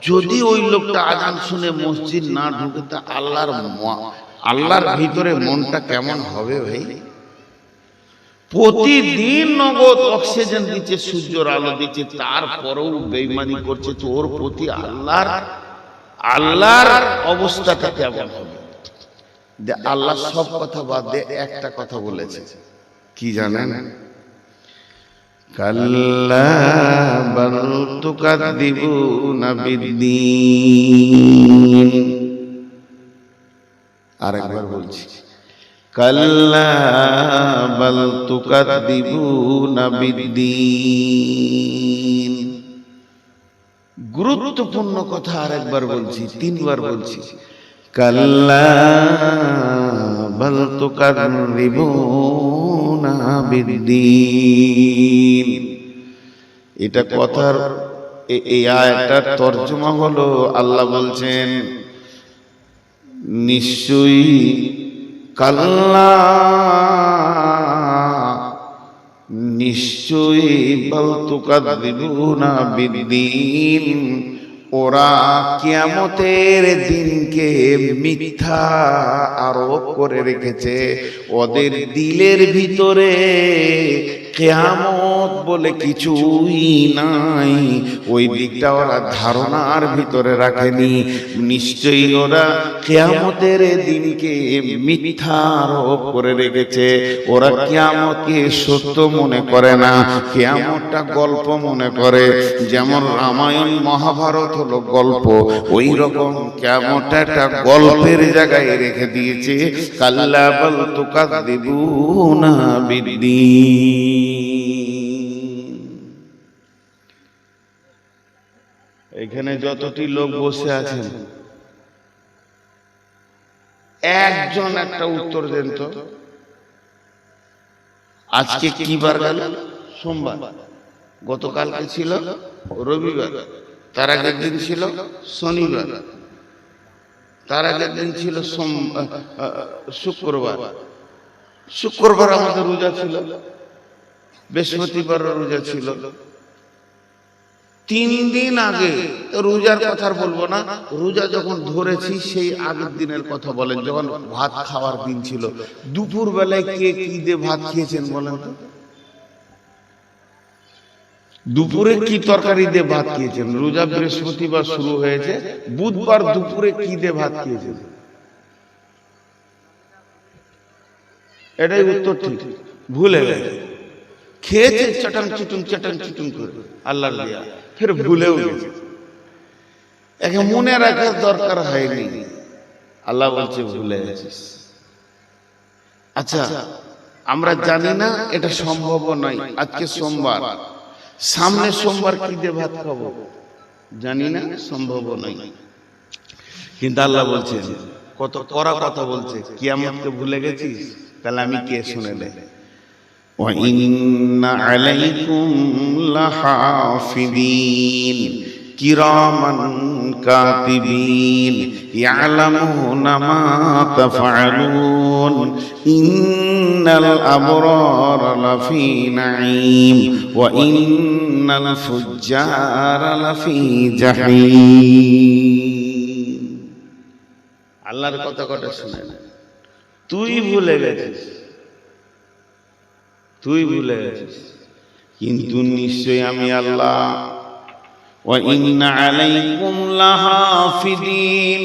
যদি ওই লোকটা আজান শুনে মসজিদ না ঢুকে, তা আল্লাহর ভিতরে মনটা কেমন হবে ভাই? প্রতিদিন নগদ অক্সিজেন দিচ্ছে, সূর্যের আলো দিচ্ছে, তারপরেও বেঈমানি করছে, তো ওর প্রতি আল্লাহর অবস্থাটা কেমন হবে? যে আল্লাহ সব কথা বাদ দিয়ে একটা কথা বলেছে, কি জানেন? কাল্লা বাল তুকাদ্দিবুনা বিদ্দীন। আরেকবার বলছি, কাল্লা বাল তুকাদ্দিবুনা বিদ্দীন। গুরুত্বপূর্ণ কথা আরেকবার বলছি, 3 বার বলছি, কাল্লা বাল তুকাদ্দিবুনা বিদ্দীন। এটা কথার এই আয়াতটার তরজমা হলো, আল্লাহ বলছেন নিশ্চয়ই কাল্লা, নিশ্চয়ই বাল তুকাদ্দিবুনা বিদ্দীন, ওরা কিয়ামতের দিনকে মিথ্যা আরোপ করে রেখেছে। ওদের দিলের ভিতরে কিয়ামত বলে কিছুই নাই, ওই দিকটা ওরা ধারণার ভিতরে রাখেনি। নিশ্চয়ই ওরা কিয়ামতের দিনকে মিথ্যা আরোপ করে রেখেছে। ওরা কিয়ামতকে সত্য মনে করে না, কিয়ামতটা গল্প মনে করে। যেমন রামায়ণ মহাভারত হলো গল্প, ওই রকম কিয়ামতটা একটা গল্পের জায়গায় রেখে দিয়েছে। কাল্লা বাল তুকাদ্দিবুনা বিদ্দীন। এখানে যতটি লোক বসে আছেন, একজন একটা উত্তর দেন তো। আজকে কি বার গেল? সোমবার। গতকালকে ছিল রবিবার, তার আগের দিন ছিল শনিবার, তার আগের দিন ছিল শুক্রবার। শুক্রবার আমাদের রোজা ছিল, বৃহস্পতিবার রোজা ছিল। 3 দিন আগে রোজার কথা বলবো না, রোজা যখন ধরেছি সেই আগের দিনের কথা বলেন, যখন ভাত খাওয়ার দিন ছিল। দুপুর বেলায় কে কি দিয়ে ভাত খেয়েছেন বলেন তো? দুপুরে কি তরকারি দিয়ে ভাত খেয়েছেন? রোজা বৃহস্পতিবার শুরু হয়েছে, বুধবার দুপুরে কি দিয়ে ভাত খেয়েছেন? এটাই উত্তর ঠিক। ভুলে গেছে, খেয়েছে চটন চুটুন করে আল্লাহর দিয়া, ফের ভুলেও গেছে। একে মনে রাখার দরকার হয়নি, আল্লাহ বলছে ভুলে গেছিস। আচ্ছা, আমরা জানি না, এটা সম্ভব নয়। আজকে সোমবার, সামনে সোমবার কি দিয়ে ভাত খাবো জানি না, সম্ভব নয়। কিন্তু আল্লাহ বলছেন, কত কড়া কথা বলছে, কিয়ামতকে ভুলে গেছিস? তাহলে আমি কে শুনে নে। وَإِنَّ عَلَيْكُمْ لَحَافِظِينَ كِرَامًا كَاتِبِينَ يَعْلَمُونَ مَا تَفْعَلُونَ إِنَّ الْأَبْرَارَ لَفِي نَعِيمٍ وَإِنَّ الْفُجَّارَ لَفِي جَحِيمٍ। আল্লাহর কথা কটা শুনে না, তুই ভুলে গেছিস, তুই ভুলে গেছিস, কিন্তু নিশ্চয় আমি আল্লাহ। ওয়া ইন্না আলাইকুম লাহাফিদিন,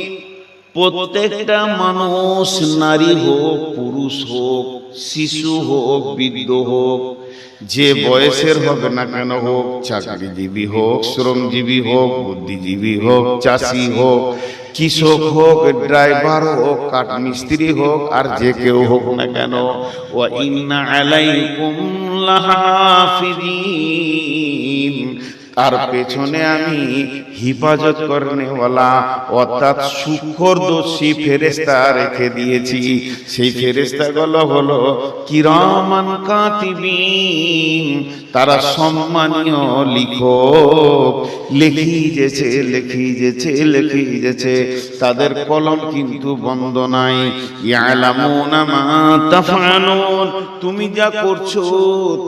প্রত্যেকটা মানুষ, নারী হোক পুরুষ হোক, শিশু হোক বৃদ্ধ হোক, যে বয়সের হবে না কেন হোক, চাকরিজীবী হোক, শ্রমজীবী হোক, বুদ্ধিজীবী হোক, চাষি হোক, কৃষক হোক, ড্রাইভার হোক, কাঠমিস্ত্রি হোক, আর যে কেউ হোক না কেন, ওয়া ইন্না আলাইকুম লাহাফিদিন, তার পেছনে আমি হিফাজত করনেওয়ালা অর্থাৎ সূক্ষ্মদর্শী ফেরেশতা রেখে দিয়েছি। সেই ফেরেশতাগুলো হলো কিরামান কাতিবিন, তারা সম্মানীয় লিখক, লিখিয়েছে, তাদের কলম কিন্তু বন্ধ নাই। ইয়ালামুনা মা তাফআলুন, তুমি যা করছো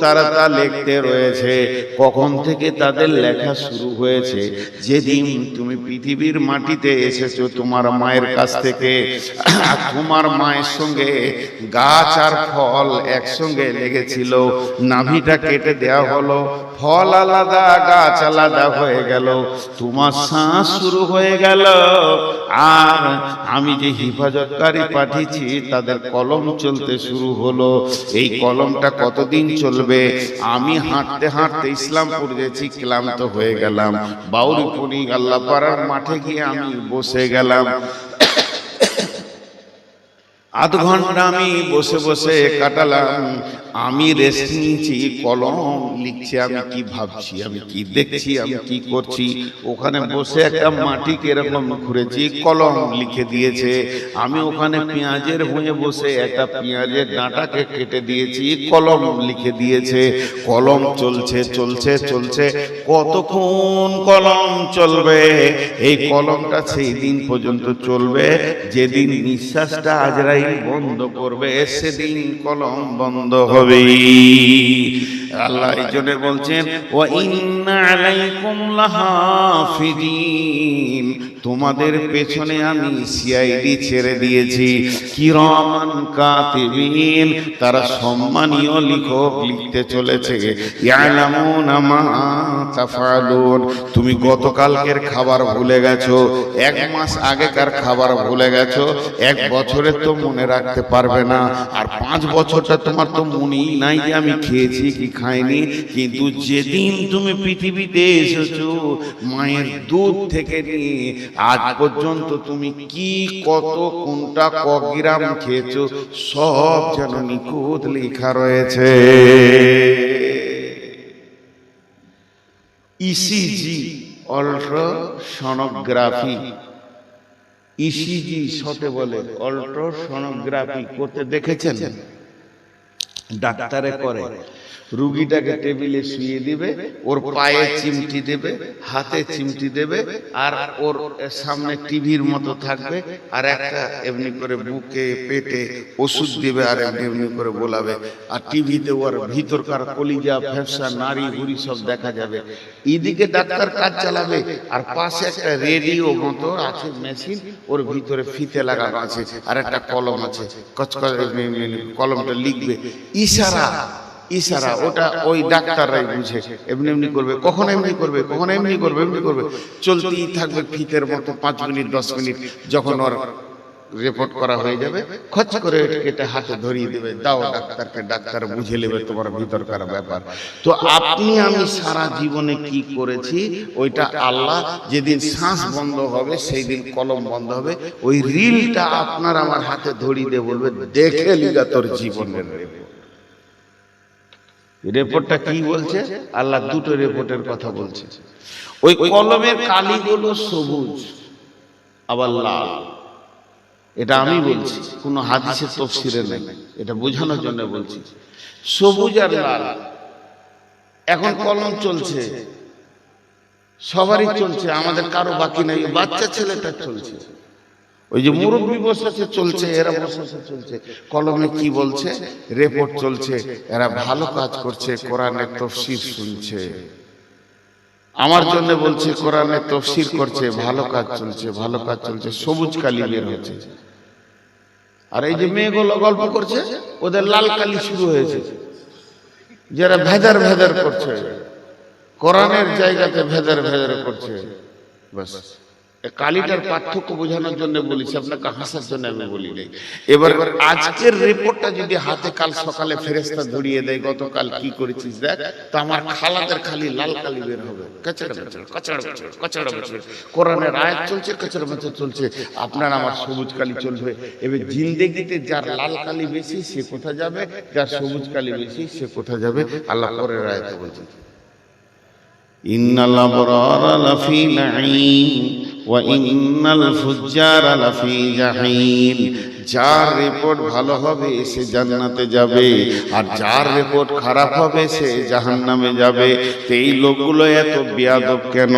তারা তা লিখতে রয়েছে। কখন থেকে তাদের লেখা শুরু হয়েছে যেদিন তুমি পৃথিবীর মাটিতে এসেছো, তোমার মায়ের কাছ থেকে। তোমার মায়ের সঙ্গে গাছ আর ফল একসঙ্গে লেগেছিল, নাভিটা কেটে দেয়া হলো, ফল আলাদা গাছ আলাদা হয়ে গেল, তোমার শ্বাস শুরু হয়ে গেল। আর আমি যে হিফাজতকারী পাঠিয়েছি তাদের কলম চলতে শুরু হলো। এই কলমটা কতদিন চলবে? আমি হাঁটতে হাঁটতে ইসলামপুর গেছি, ক্লান্ত হয়ে গেলাম, বাউরিপুরি আল্লাহপাড়ার মাঠে গিয়ে আমি বসে গেলাম। আধ ঘন্টা আমি বসে বসে কাটালাম। আমি রেস্ট নিয়েছি, কলম লিখছি, আমি কি ভাবছি, আমি কি দেখছি, আমি কি করছি। ওখানে বসে একটা মাটি কিরকম ঘুরেছি, কলম লিখে দিয়েছে। আমি ওখানে পেঁয়াজের ভুঁয়ে বসে একটা পেঁয়াজের ডাঁটাকে কেটে দিয়েছি, কলম লিখে দিয়েছে। কলম চলছে চলছে চলছে, কতক্ষণ কলম চলবে? এই কলমটা সেই দিন পর্যন্ত চলবে যেদিন নিঃশ্বাসটা আজরাইল বন্ধ করবে, সেদিন কলম বন্ধ হবে। আল্লাহ এই জন্য বলছেন, ওয়া ইন্না আলাইকুম লাহাফিজিন, তোমাদের পেছনে আমি সিআইডি ছেড়ে দিয়েছি, কিরামান কাতিবিন, তারা সম্মানীয় লেখক লিখতে চলেছে। ইয়ালামুনা মা তাফআলুন, তুমি গতকালকের খাবার ভুলে গেছো, এক মাস আগেকার খাবার ভুলে গেছো, এক বছরের তো মনে রাখতে পারবে না, আর 5 বছরটা তোমার তো মনেই নাই যে আমি খেয়েছি কি খাইনি। কিন্তু যেদিন তুমি পৃথিবীতে এসেছো, মায়ের দুধ থেকে নিয়ে আজ পর্যন্ত তুমি কি, কত, কোনটা, ক গ্রাম খেয়েছো, সব যেন নিখুঁত লেখা রয়েছে। ইসিজি, আল্ট্রাসনোগ্রাফি, ইসিজি শর্টে বলে, আল্ট্রাসনোগ্রাফি করতে দেখেছেন? ডাক্তারে করে, রুগীটাকে টেবিলে শুয়ে দিবে, ওর পায়ে চিমটি দেবে, হাতে চিমটি দেবে, আর ওর সামনে টিভির মতো থাকবে, আর একটা এমনি করে বুকে পেটে ওষুধ দিবে, আর এমনি করে বলাবে, আর টিভিতে ওর ভিতরকার কলিজা, ফ্যাপসা, নাড়ি হুড়ি সব দেখা যাবে। এদিকে ডাক্তার কাজ চালাবে, আর পাশে একটা রেডিও মতো আছে মেশিন, ওর ভিতরে ফিতে লাগানো আছে, আর একটা কলম আছে, কচকচ কলমটা লিখবে, ইশারা ইশারা, ওটা ওই ডাক্তাররাই বুঝে, এমনি এমনি করবে, কখন এমনি করবে, কখন এমনি করবে, এমনি করবে, চলতেই থাকবে ফিতের মতো 5 মিনিট 10 মিনিট। যখন ওর রিপোর্ট করা হয়ে যাবে, খচ করে কেটে হাতে ধরিয়ে দেবে, দাও ডাক্তারকে, ডাক্তার বুঝে নেবে তোমার ভিতরকার ব্যাপার। তো আপনি আমি সারা জীবনে কি করেছি, ওইটা আল্লাহ যেদিন শ্বাস বন্ধ হবে সেই দিন কলম বন্ধ হবে, ওই রিলটা আপনার আমার হাতে ধরিয়ে দিয়ে বলবে, দেখে লিগা তোর জীবনের রিপোর্ট। রিপোর্টটা কি বলছে? আল্লাহ দুটো রিপোর্টের কথা বলছে। ওই কলমের কালিগুলো সবুজ আবার লাল, এটা আমি বলছি, কোন হাদিসের তাফসীরে নেই, এটা বোঝানোর জন্য বলছি। সবুজ আর লাল, এখন কলম চলছে, সবারই চলছে, আমাদের কারো বাকি নাই, বাচ্চা ছেলেটা চলছে, ওই যে মুরব্বী বসে চলছে, এরা বসে চলছে। কলমে কি বলছে? রিপোর্ট চলছে, এরা ভালো কাজ করছে, কোরআনের তাফসীর শুনছে, আমার জন্য বলছে, কোরআনের তাফসীর করছে, ভালো কাজ চলছে, ভালো কাজ চলছে, সবুজ কালি বের হচ্ছে। আর এই যে মেয়েগুলো গল্প করছে, ওদের লাল কালি শুরু হয়েছে, যারা ভেদার ভেদার করছে, কোরআনের জায়গাতে ভেদার ভেদার করছে। বাস কালিটার পার্থক্য বোঝানোর জন্য বলেছি, আপনাকে হাসার জন্য আমি বলি নাই। এবার আজকের রিপোর্টটা যদি হাতে কাল সকালে ফেরেশতা ধরিয়ে দেয়, গতকাল কি করেছিস দেখ, তো আমার খালাদের খালি লাল কালি বের হবে, কচড় কচড় কচড় কচড় কচড় কচড়, কোরআনের আয়াত চলছে, কচড় কচড় চলছে, আপনার আমার সবুজ কালি চলবে। এবার জিন্দেগিতে যার লাল কালি বেশি সে কোথা যাবে, যার সবুজ কালি বেশি সে কোথা যাবে? আল্লাহ পরের আয়াতে বলছে, ইন্নাল আবরারা লাফি নাঈম ওয়া ইন্নাল ফুজ্জারা লাফি জাহিম। যার রিপোর্ট ভালো হবে সে জান্নাতে যাবে, আর যার রিপোর্ট খারাপ হবে সে জাহান্নামে যাবে। তো এই লোকগুলো এত বেয়াদব কেন?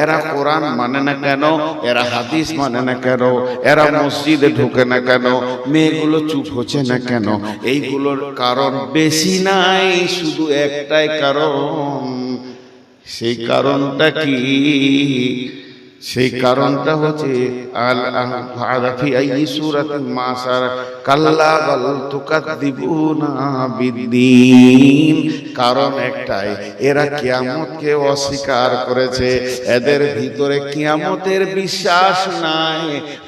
এরা কোরআন মানে না কেন? এরা হাদিস মানে না কেন? এরা মসজিদে ঢোকে না কেন? মেয়েগুলো চুপ হচ্ছে না কেন? এইগুলোর কারণ বেশি নাই, শুধু একটাই কারণ, সেই কারণটা কি? সেই কারণটা হচ্ছে আল আনফালা ফি আইয়ি সূরাতিন মা সারা কাল্লা বাল তুকাদ্দিবুনা বিদ্দীন। কারণ একটাই, এরা কিয়ামতকে অস্বীকার করেছে। এদের ভিতরে কিয়ামতের বিশ্বাস নাই।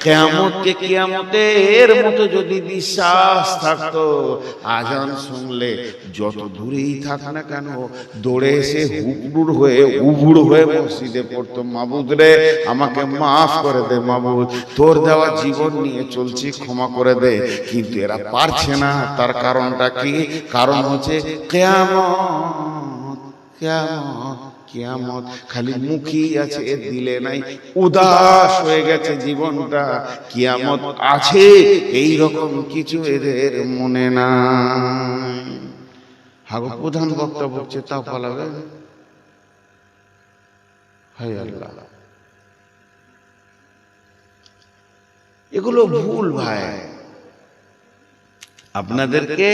কিয়ামতকে কিয়ামতের মতো যদি বিশ্বাস থাকতো, আজান শুনলে যত দূরেই থাক না কেন দৌড়ে এসে হুবড়ুর হয়ে উবুড় হয়ে মসজিদে পড়তো, মাবুদ রে আমাকে মাফ করে দে, মাবুদ তোর দেওয়া জীবন নিয়ে চলছি, ক্ষমা করে দে। কিন্তু এরা পারছে না। তার কারণটা কি? কারণ হচ্ছে কিয়ামত, কিয়ামত, কিয়ামত। খালি মুখই আছে, দিলে নাই। উদাস হয়ে গেছে জীবনটা। কিয়ামত আছে এই রকম কিছু এদের মনে নাই। হাগো প্রধান বক্তা বলছে, তা পালাবে। হায় আল্লাহ, এগুলো ভুল ভাই। আপনাদেরকে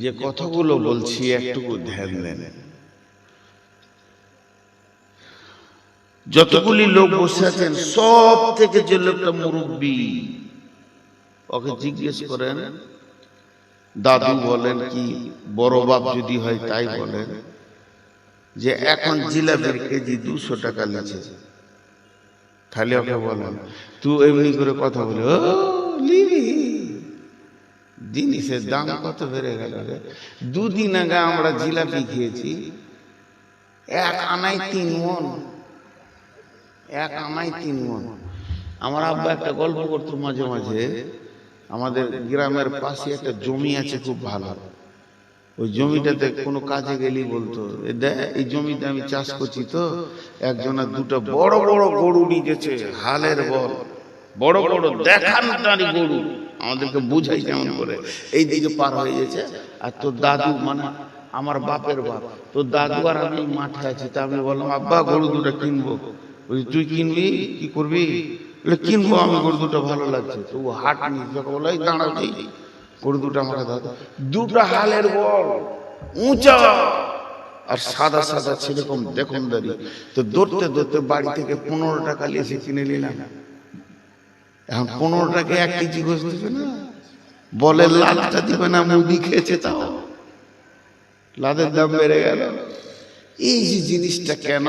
যে কথাগুলো বলছি একটু ধ্যান দেন। যতগুলি লোক বসে আছেন, সব থেকে যে লোকটা মুরব্বী, ওকে জিজ্ঞেস করেন, দাদু বলেন কি বড় বাপ যদি হয় তাই বলেন, যে এখন জিলাপির কেজি 200 টাকা নিচ্ছে। খালি ওকে বলেন, তুই এমনি করে কথা বলে, ও লিবি, জিনিসের দাম কত বেড়ে গেল রে। 2 দিন আগে আমরা জিলাপি খেয়েছি, 1 আনায় 3 মণ, 1 আনায় 3 মণ। আমার আব্বা একটা গল্প করতো মাঝে মাঝে, আমাদের গ্রামের পাশে একটা জমি আছে খুব ভালো। ওই জমিটাতে কোনো কাজে গেলি বলতো, এই জমিতে আমি চাষ করছি তো, একজনের 2টা বড় বড় গরু নিয়েছে, হালের বল, বড় বড় দেখান তারি গরু। আমাদেরকে বুঝাই কেমন করে, এই দিকে পার হয়ে গেছে। আর তোর দাদু, মানে আমার বাপের বাপ, তোর দাদু আর আমি মাঠে আছি। তা আমি বললাম, আব্বা গরু 2টা কিনবো। বলছি, তুই কিনবি? কি করবি? কিনবো আমি, গরু 2টা ভালো লাগছে। তো ও হাট নিয়ে বলে, দাঁড়াও, গরু 2টা আমাকে দাদা। 2টা হালের বল, উঁচা আর সাদা সাদা সেরকম দেখুন দাঁড়িয়ে। তো দৌড়তে দৌড়তে বাড়ি থেকে 15 টাকা লিয়ে কিনে নিলাম। এখন 15 টাকা 1 কেজি গোশ দিবে না, বলে লালটা দিবে না, মুদি খেয়েছে তাও লাদের দাম বেড়ে গেল। এই যে জিনিসটা কেন?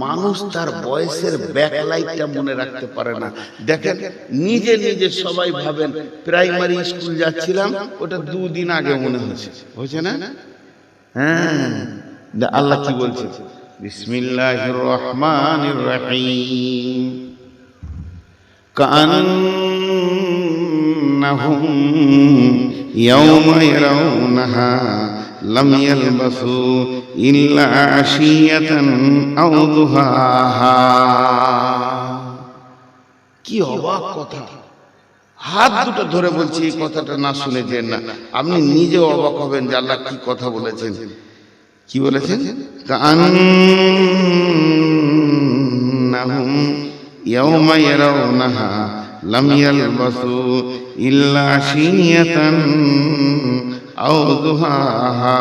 মানুষ তার বয়সের ব্যাকলাইটটা মনে রাখতে পারে না। দেখেন, নিজে নিজে সবাই ভাবেন প্রাইমারি স্কুল যাচ্ছিলাম, ওটা 2 দিন আগে মনে হয়েছে না? হ্যাঁ, আল্লাহ কি বলছে? বিসমিল্লাহির রহমানির রহিম। কান্নাহুম ইয়াওমা ইয়ারাউনাহা লাম ইয়ালবাসু ইল্লা আশিয়াতান আও দুহাহা। কি অবাক কথা! হাত 2টো ধরে বলছি, এই কথাটা না শুনে যেন না, আপনি নিজে অবাক হবেন যে আল্লাহ কি কথা বলেছেন। কি বলেছেন? কান্নাহুম ইয়াওমা ইয়ারাউনাহা লাম ইয়ালবাসু ইল্লা আশিয়াতান আও দুহাহা।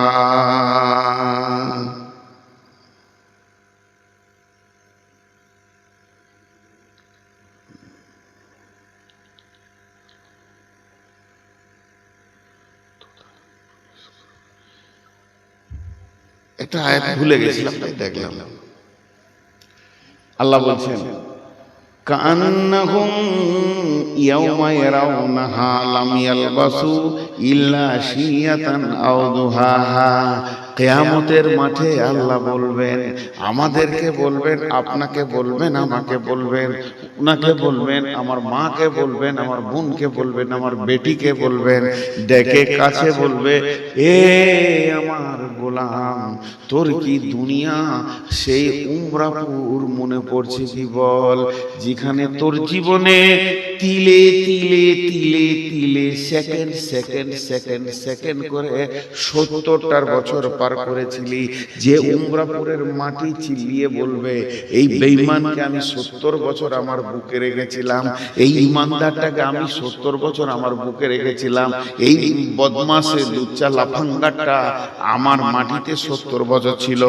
একটা আয়াত ভুলে গেছিলাম, তাই দেখলাম। আল্লাহ বলছেন, কান্নাহুম ইয়াওমা ইয়ারাউনাহা লাম ইয়ালবাসু ইল্লা আশিয়াতান আও দুহাহা। কিয়ামতের মাঠে আল্লাহ বলবেন, আমাদেরকে বলবেন, আপনাকে বলবেন, আমাকে বলবেন, ওনাকে বলবেন, আমার মাকে বলবেন, আমার বোনকে বলবেন, আমার বেটিকে বলবেন, ডেকে কাছে বলবে, এ আমার গোলাম, তোর কি দুনিয়া সেই উমরাপুর মনে পড়ছে কি বল, যেখানে তোর জীবনে তিলে তিলে তিলে তিলে সেকেন্ড সেকেন্ড সেকেন্ড সেকেন্ড করে 70টার বছর পার করেছিলি। যে উমরাপুরের মাটি চিল্লিয়ে বলবে, এই বেঈমানকে আমি 70 বছর আমার বুকে রেখেছিলাম, এই ইমানদারটাকে আমি 70 বছর আমার বুকে রেখেছিলাম, এই বদমাশে লুচ্চা লাফাঙ্গাটা আমার মাটিতে 70 বছর ছিল।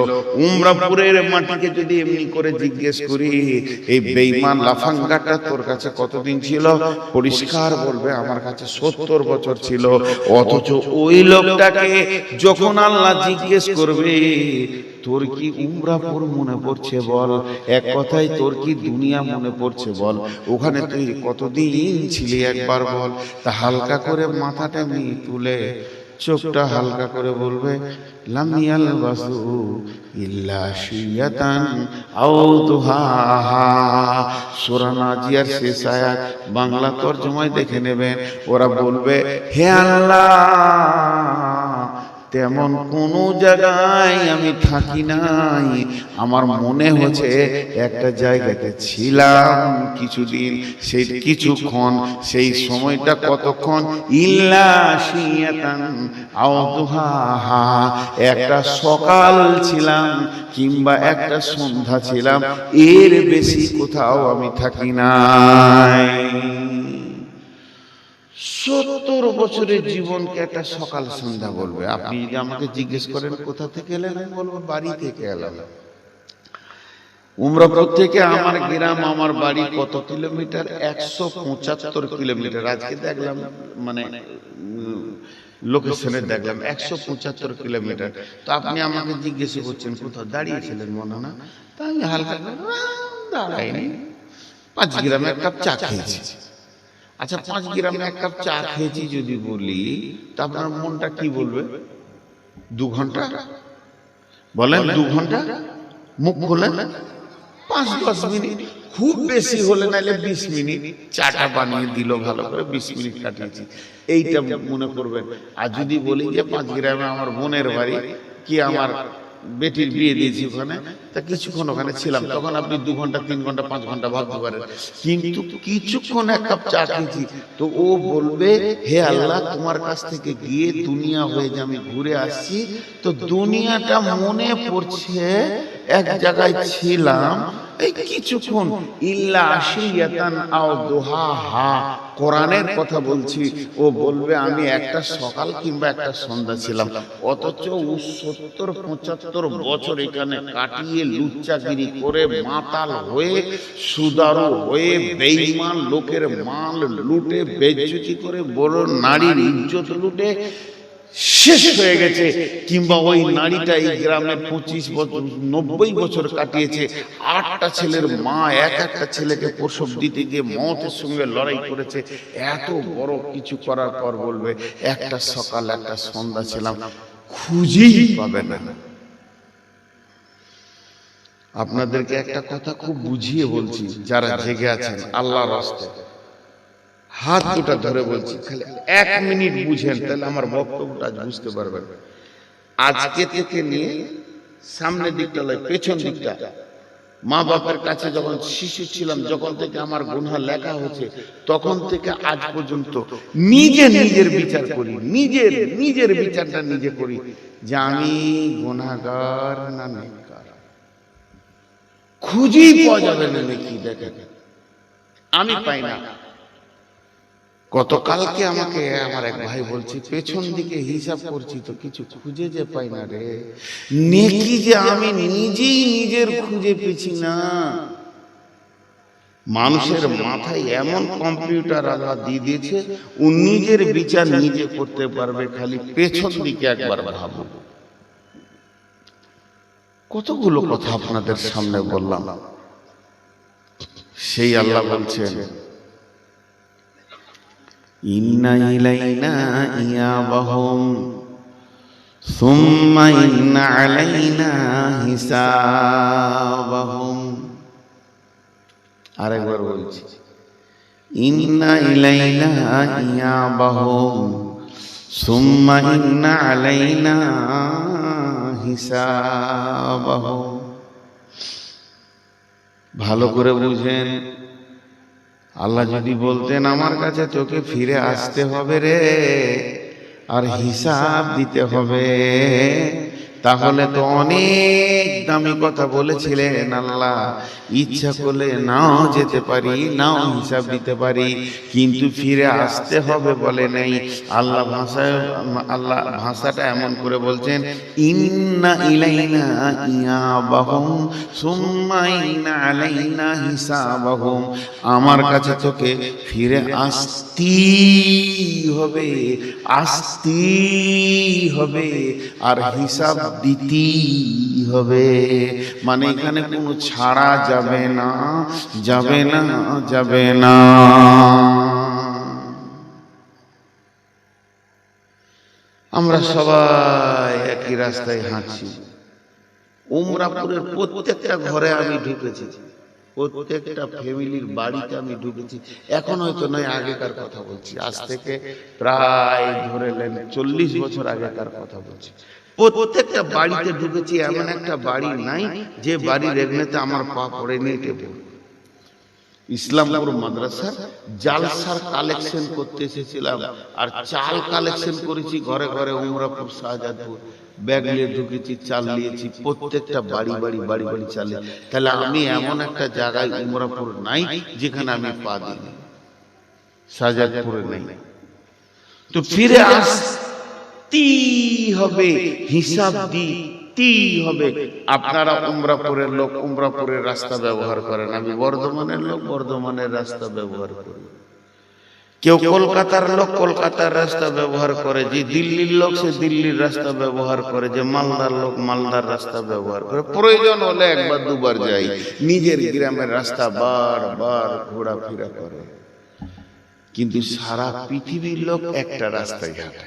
উমরাপুরের মাটিকে যদি এমনি করে জিজ্ঞেস করি, এই বেঈমান লাফাঙ্গাটা তোর কাছে কতদিন ছিল, পরিষ্কার বলবে আমার কাছে 70 বছর ছিল। অথচ ওই লোকটাকে যখন আল্লাহ জিজ্ঞেস করবে, তোর কি উমরাপুর মনে পড়ছে বল, এক কথায় তোর কি দুনিয়া মনে পড়ছে বল, ওখানে তুই কতদিন ছিলি একবার বল। তা হালকা করে মাথাটা নিয়ে তুলে চোখটা হালকা করে বলবে, লাম ইয়ালবাসু ইল্লা শিয়াতান আও দুহাহা। সূরা নাজিয়ার শেষ আয়াত বাংলা তরজমায় দেখে নেবেন। ওরা বলবে, হে আল্লাহ, তেমন কোন জায়গায় আমি থাকি নাই, আমার মনে হচ্ছে একটা জায়গাতে ছিলাম কিছুদিন, সেই কিছুক্ষণ, সেই সময়টা কতক্ষণ, ইল্লা শিয়াতান আও দুহাহা, একটা সকাল ছিলাম কিংবা একটা সন্ধ্যা ছিলাম, এর বেশি কোথাও আমি থাকি নাই। 70 বছরের জীবনকে একটা সকাল সন্ধ্যা বলবে। আপনি যদি আমাকে জিজ্ঞেস করেন কোথা থেকে এলেন, আমি বলবো বাড়ি থেকে এলাম। উমরাপুর থেকে আমার গ্রাম, আমার বাড়ি কত কিলোমিটার? 175 কিলোমিটার। আজকে দেখলাম, মানে লোকেশনে দেখলাম 175 কিলোমিটার। তো আপনি আমাকে জিজ্ঞেস করছেন কোথাও দাঁড়িয়েছিলেন মনে না? তা আমি হালকা দাঁড়াইনি, 5 গ্রামে এক কাপ চা খেয়েছি। আচ্ছা, 5 গ্রামে এক কাপ চা খেয়েছি যদি বলি, তা আপনার মনটা কি বলবে? 2 ঘন্টা বলেন, 2 ঘন্টা মুখ খোলেন, 5-10 মিনিট, খুব বেশি হলে নাইলে 20 মিনিট। চাটা বানিয়ে দিল ভালো করে, 20 মিনিট কাটিয়েছি, এইটা মনে করবেন। আর যদি বলি যে 5 গ্রামে আমার বোনের বাড়ি, কি আমার বেটির বিয়ে দিয়েছি ওখানে, তা কিছুক্ষণ ওখানে ছিলাম, তখন আপনি 2 ঘন্টা, 3 ঘন্টা, 5 ঘন্টা ভাবতে পারেন। কিন্তু কিছুক্ষণ এক কাপ চা খেয়েছি, তো ও বলবে, হে আল্লাহ, তোমার কাছ থেকে গিয়ে দুনিয়া হয়ে যে আমি ঘুরে আসছি, তো দুনিয়াটা মনে পড়ছে, এক জায়গায় ছিলাম এই কিছুক্ষণ, ইল্লা আশিয়াতান আও দুহাহা, কোরআনের কথা বলছি। ও বলবে আমি একটা সকাল কিংবা একটা সন্ধ্যা ছিলাম। অথচ ও 70-75 বছর এখানে কাটিয়ে লুচ্চাগিরি করে, মাতাল হয়ে, সুদারু হয়ে, বেঈমান লোকের মাল লুটে, বেইজ্জতি করে, বড় নারীর ইজ্জত লুটে শেষ হয়ে গেছে। কিংবা ওই নারীটা এই গ্রামে 25 বছর, 90 বছর কাটিয়েছে, 8টা ছেলের মা, একটা ছেলেকে প্রসব দিতে গিয়ে মওতের সঙ্গে লড়াই করেছে। এত বড় কিছু করার পর বলবে একটা সকাল একটা সন্ধ্যা ছিলাম, খুঁজেই পাবে না। আপনাদেরকে একটা কথা খুব বুঝিয়ে বলছি, যারা জেগে আছেন আল্লাহর রাস্তায়, হাত দুটা ধরে বলছি, খালি 1 মিনিট বুঝেন, তাহলে আমার বক্তব্যটা বুঝতে পারবেন। আজকে থেকে নিয়ে সামনের দিকটা লয়, পেছন দিকটা, মা বাবার কাছে যখন শিশু ছিলাম, যখন থেকে আমার গুনাহ লেখা হচ্ছে, তখন থেকে আজ পর্যন্ত নিজের বিচার করি, নিজের বিচারটা নিজে করি, যে আমি গুনাহগার না নেককার। খুঁজেই পাওয়া যাবে না নাকি, দেখেন আমি পাই না। গতকালকে আমাকে আমার এক ভাই বলছে, পেছন দিকে হিসাব করছি তো কিছু খুঁজে যে পাই না রে। নেকি যে আমি নিজেই নিজের খুঁজে পেছি না। মানুষের মাথায় এমন কম্পিউটার আল্লাহ দিয়ে দিয়েছে, ও নিজের বিচার নিজে করতে পারবে, খালি পেছন দিকে একবার ভাবো। কতগুলো কথা আপনাদের সামনে বললাম, সেই আল্লাহ বলছেন, ইন্না ইলাইনা ইয়াবাহুম সুম্মা ইন্না আলাইনা হিসাবাহুম। আরেকবার বলছি, ইন্না ইলাইনা ইয়াবাহুম সুম্মা ইন্না আলাইনা হিসাবাহুম। ভালো করে বুঝেন, আল্লাহ যদি বলতেন আমার কাছে তোকে ফিরে আসতে হবে রে, আর হিসাব দিতে হবে, তাহলে তো অনেক দামি কথা বলেছিলেন আল্লাহ, ইচ্ছা করলে নাও যেতে পারি, নাও হিসাব দিতে পারি, কিন্তু ফিরে আসতে হবে বলে নেই। আল্লাহ ভাষাটা এমন করে বলছেন, ইন্না ইলাইনা ইয়াবাহুম সুম্মা ইন্না আলাইনা হিসাবাহুম। আমার কাছে তোকে ফিরে আসতেই হবে, আসতেই হবে, আর হিসাব দিতেই হবে। মানে এখানে কোনো ছাড়া যাবে না, যাবে না, যাবে না। আমরা সবাই একই রাস্তায় হাঁটছি। উমরাপুরের প্রত্যেকটা ঘরে আমি ঢুকেছি, প্রত্যেকটা ফ্যামিলির বাড়িতে আমি ঢুকেছি। এখন হয়তো নয়, আগেকার কথা বলছি, আজ থেকে প্রায় ধরে নেন 40 বছর আগেকার কথা বলছি। প্রত্যেকটা বাড়িতে ঢুকেছি, এমন একটা বাড়ি নাই যে বাড়ির এগনেতে আমার পা পড়ে নিয়ে টেপে। ইসলামপুর মাদ্রাসার জালসার কালেকশন করতে এসেছিলাম, আর চাল কালেকশন করেছি ঘরে ঘরে। উমরাপুর শাহজাদপুর ব্যাগ নিয়ে ঢুকেছি, চাল নিয়েছি, প্রত্যেকটা বাড়ি বাড়ি বাড়ি বাড়ি চালে। তাহলে আমি এমন একটা জায়গায় উমরাপুর নাই যেখানে আমি পা দিই, শাহজাদপুরে নেই। তো ফিরে আসতেই হবে, হিসাব দিতেই হবে। আপনারা উমরাপুরের লোক, উমরাপুরের রাস্তা ব্যবহার করেন, আমি বর্ধমানের লোক, বর্ধমানের রাস্তা ব্যবহার করি। কেউ কলকাতার লোক কলকাতার রাস্তা ব্যবহার করে, যে দিল্লির লোক সে দিল্লির রাস্তা ব্যবহার করে, যে মালদার লোক মালদার রাস্তা ব্যবহার করে। প্রয়োজন হলে একবার দুবার যাই, নিজের গ্রামের রাস্তা বারবার ঘোরাফেরা করে। কিন্তু সারা পৃথিবীর লোক একটা রাস্তায় হাঁটে,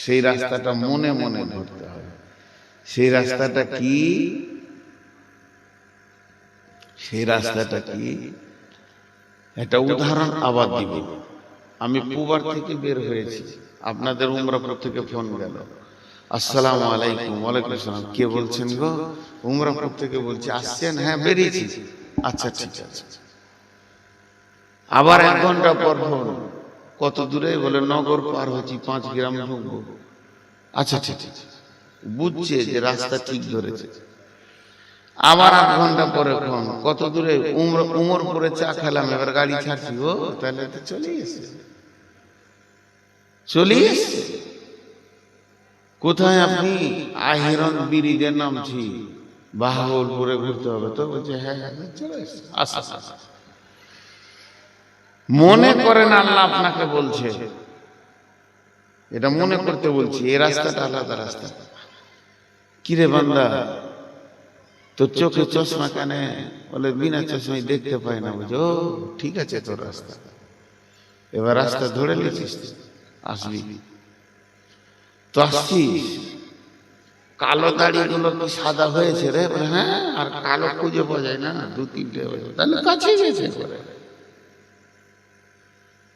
সেই রাস্তাটা মনে মনে ধরতে হয়। সেই রাস্তাটা কি? সেই রাস্তাটা কি? একটা উদাহরণ আবার দিব। আমি পুবার থেকে বের হয়েছি, আপনাদের উমরাপুর থেকে ফোন গেল, আসসালামু আলাইকুম। ওয়ালাইকুম আসসালাম। কে বলছেন গো? উমরাপুর থেকে বলছি। আসছেন? হ্যাঁ, বেরিয়েছি। আচ্ছা ঠিক আছে। আবার 1 ঘন্টা পর ফোন, কত দূরে? বলে নগর পার হচ্ছি, 5 গ্রাম ঢুকবো। আচ্ছা ঠিক আছে, বুঝছে যে রাস্তা ঠিক ধরেছে। আবার 8 ঘন্টা পরে ফোন, কত দূরে? উমরপুরে চা খেলাম, এবার গাড়ি ছাড়ছি। ও তাহলে তো চলে এসেছে, চলে এসেছে। কোথায় আপনি? আহিরন ব্রিজে নামছি, বাহাবুলপুরে ঘুরতে হবে তো। বলছে হ্যাঁ হ্যাঁ চলে এসেছে। আচ্ছা আচ্ছা। মনে করেন আল্লাহ আপনাকে বলছে, এটা মনে করতে বলছি, এই রাস্তাটা আলাদা রাস্তা। কিরে বান্দা, তোর চোখে চশমা কেন? বলে বিনা চশমায় দেখতে পাই না। বুঝো ঠিক আছে তোর রাস্তা, এবার রাস্তা ধরে নিয়েছিস, আসবি তো আসছিস। কালো দাড়ি গুলো কি সাদা হয়েছে রে? বলে হ্যাঁ, আর কালো খুঁজে পাওয়া যায় না, 2-3টে হয়েছে। তাহলে কাছে গেছে।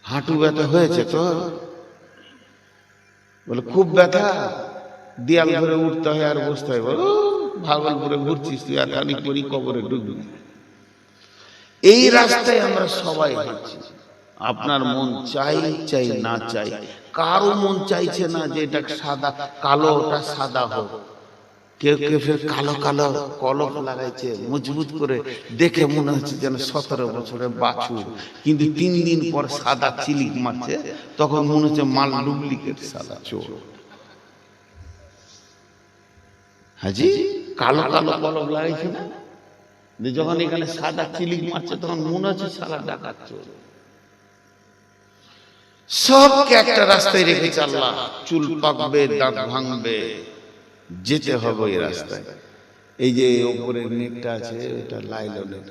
হাঁটু ব্যথা হয়েছে তো? বলে খুব ব্যথা, দেয়াল ধরে উঠতে হয় আর বসতে হয়। বলো ভাগলপুরে ঘুরছিস তুই, আর খানিক পরি কবরে ডুববি। এই রাস্তায় আমরা সবাই হাঁটছি। আপনার মন চাই চাই না চাই, কারো মন চাইছে না যে এটা সাদা, কালোটা সাদা হোক। কেউ কেউ ফের কালো কালো কলম লাগাইছে মজবুত করে, দেখে মনে হচ্ছে যেন 17 বছরের বাছুর, কিন্তু 3 দিন পর সাদা চিলিক মারছে, তখন মনে হচ্ছে মাল ডুপ্লিকেট সাদা চোর। হাজি কালো কালো কলম লাগাইছে না, যখন এখানে সাদা চিলিক মারছে তখন মনে হচ্ছে সাদা ডাকাত চোর। সবকে একটা রাস্তায় রেখেছে আল্লাহ। চুল পাকবে, দাঁত ভাঙবে, যেতে হবে এই রাস্তায়। এই যে উপরে নেটটা আছে, এটা লাইলনের।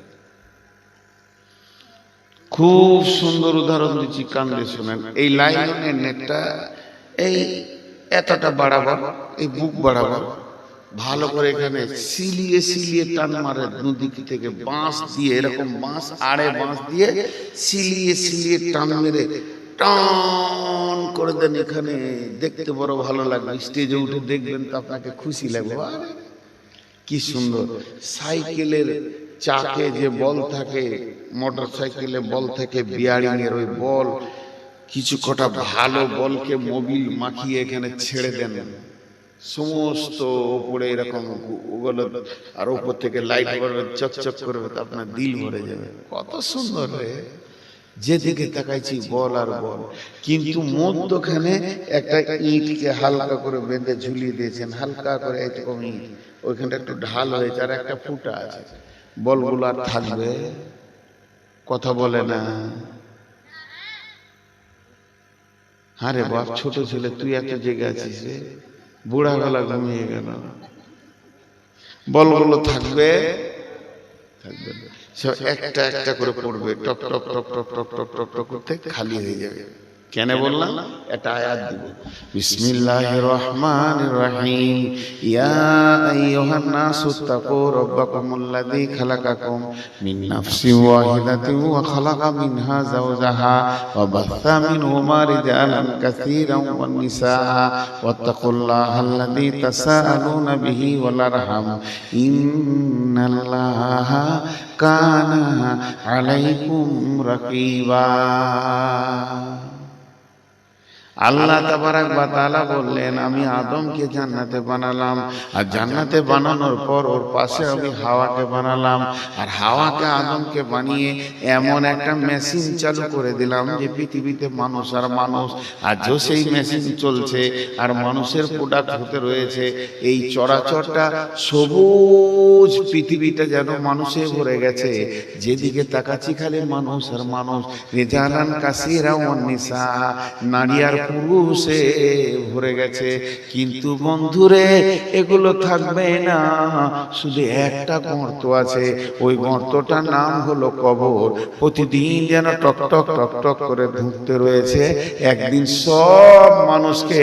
খুব সুন্দর উদাহরণ দিচ্ছি, কান দিয়ে শুনেন। এই লাইলনের নেটটা এই এতটা বাড়াবার, এই বুক বাড়াবার, ভালো করে এখানে সিলিয়ে সিলিয়ে টান মারে নদী থেকে, বাঁশ দিয়ে, এরকম বাঁশ আড়ে বাঁশ দিয়ে সিলিয়ে সিলিয়ে টান মেরে টান করে দেন। এখানে দেখতে বড় ভালো লাগবে, স্টেজে উঠে দেখবেন তো আপনাকে খুশি লাগবে। কি সুন্দর! সাইকেলের চাকে যে বল থাকে, মোটর সাইকেলে বল থাকে বিয়ারিং এর, ওই বল কিছু কটা ভালো বলকে মোবিল মাখিয়ে এখানে ছেড়ে দেন, সমস্ত উপরে এরকম ওগুলো, আর উপর থেকে লাইট করবে, চকচক করবে, তো আপনার দিল ভরে যাবে। কত সুন্দর রে, যেদিকে তাকাইছি বল আর বল। কিন্তু মধ্যখানে একটা ইটকে হালকা করে বেঁধে ঝুলিয়ে দিয়েছেন, হালকা করে এরকম ইট, ওইখানটা একটু ঢাল হয়েছে আর একটা ফুটা আছে। বলগুলো আর থাকবে? কথা বলে না। আরে বাপ, ছোট ছেলে তুই এত জেগে আছিস রে, বুড়া বেলা ঘুমিয়ে গেল। বলগুলো থাকবে? থাকবে না। সব একটা একটা করে পড়বে, টক টক টক টক টক টক টক টক করতে খালি হয়ে যাবে। কেন বললাম? একটা আয়াত দিব। বিসমিল্লাহির রহমানির রহিম। ইয়া আইয়ুহান নাসু তাকু রাব্বাকুমুল্লাযী খালাকাকুম মিন নাফসিন ওয়াহিদাতিন ওয়া খালাকা মিনহা যাওজাহা ওয়া বাসসা মিনহুমা রিজালান কাসীরান ওয়ান নিসা ওয়াত্তাকুল্লাহাল্লাযী তাসাআলুনা বিহি ওয়াল আরহাম ইন্নাল্লাহা কানা আলাইকুম রাকিবা। আল্লাহ তাবারাক ওয়া তাআলা বললেন, আমি আদমকে জান্নাতে বানালাম, আর জান্নাতে বানানোর পর ওর পাশে আমি হাওয়াকে বানালাম, আর হাওয়াকে আদমকে বানিয়ে এমন একটা মেশিন চালু করে দিলাম যে পৃথিবীতে মানুষ আর মানুষ, আর যে সেই মেশিন চলছে আর মানুষের প্রোডাক্ট হতে রয়েছে। এই চরাচরটা সবুজ পৃথিবীটা যেন মানুষে ভরে গেছে, যেদিকে তাকাচ্ছি খালি মানুষ আর মানুষ। রিজালান কাসীরা ওয়ান নিসা, নারী আর পুরুষে ভরে গেছে। কিন্তু বন্ধুরে, এগুলো থাকবে না, শুধু একটা গর্ত আছে, ওই গর্তটার নাম হলো কবর। প্রতিদিন যেন টক টক টক টক করে ধুঁকতে রয়েছে। একদিন সব মানুষকে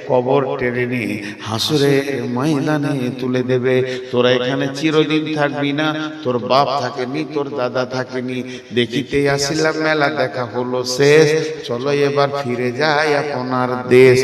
কবর টেনে নিয়ে হাসরের ময়দানে তুলে দেবে। তোরা এখানে চিরদিন থাকবি না, তোর বাপ থাকেনি, তোর দাদা থাকেনি, দেখিতে আসিলাম মেলা, দেখা হলো শেষ, চলো এবার ফিরে যাই আপনার দেশ।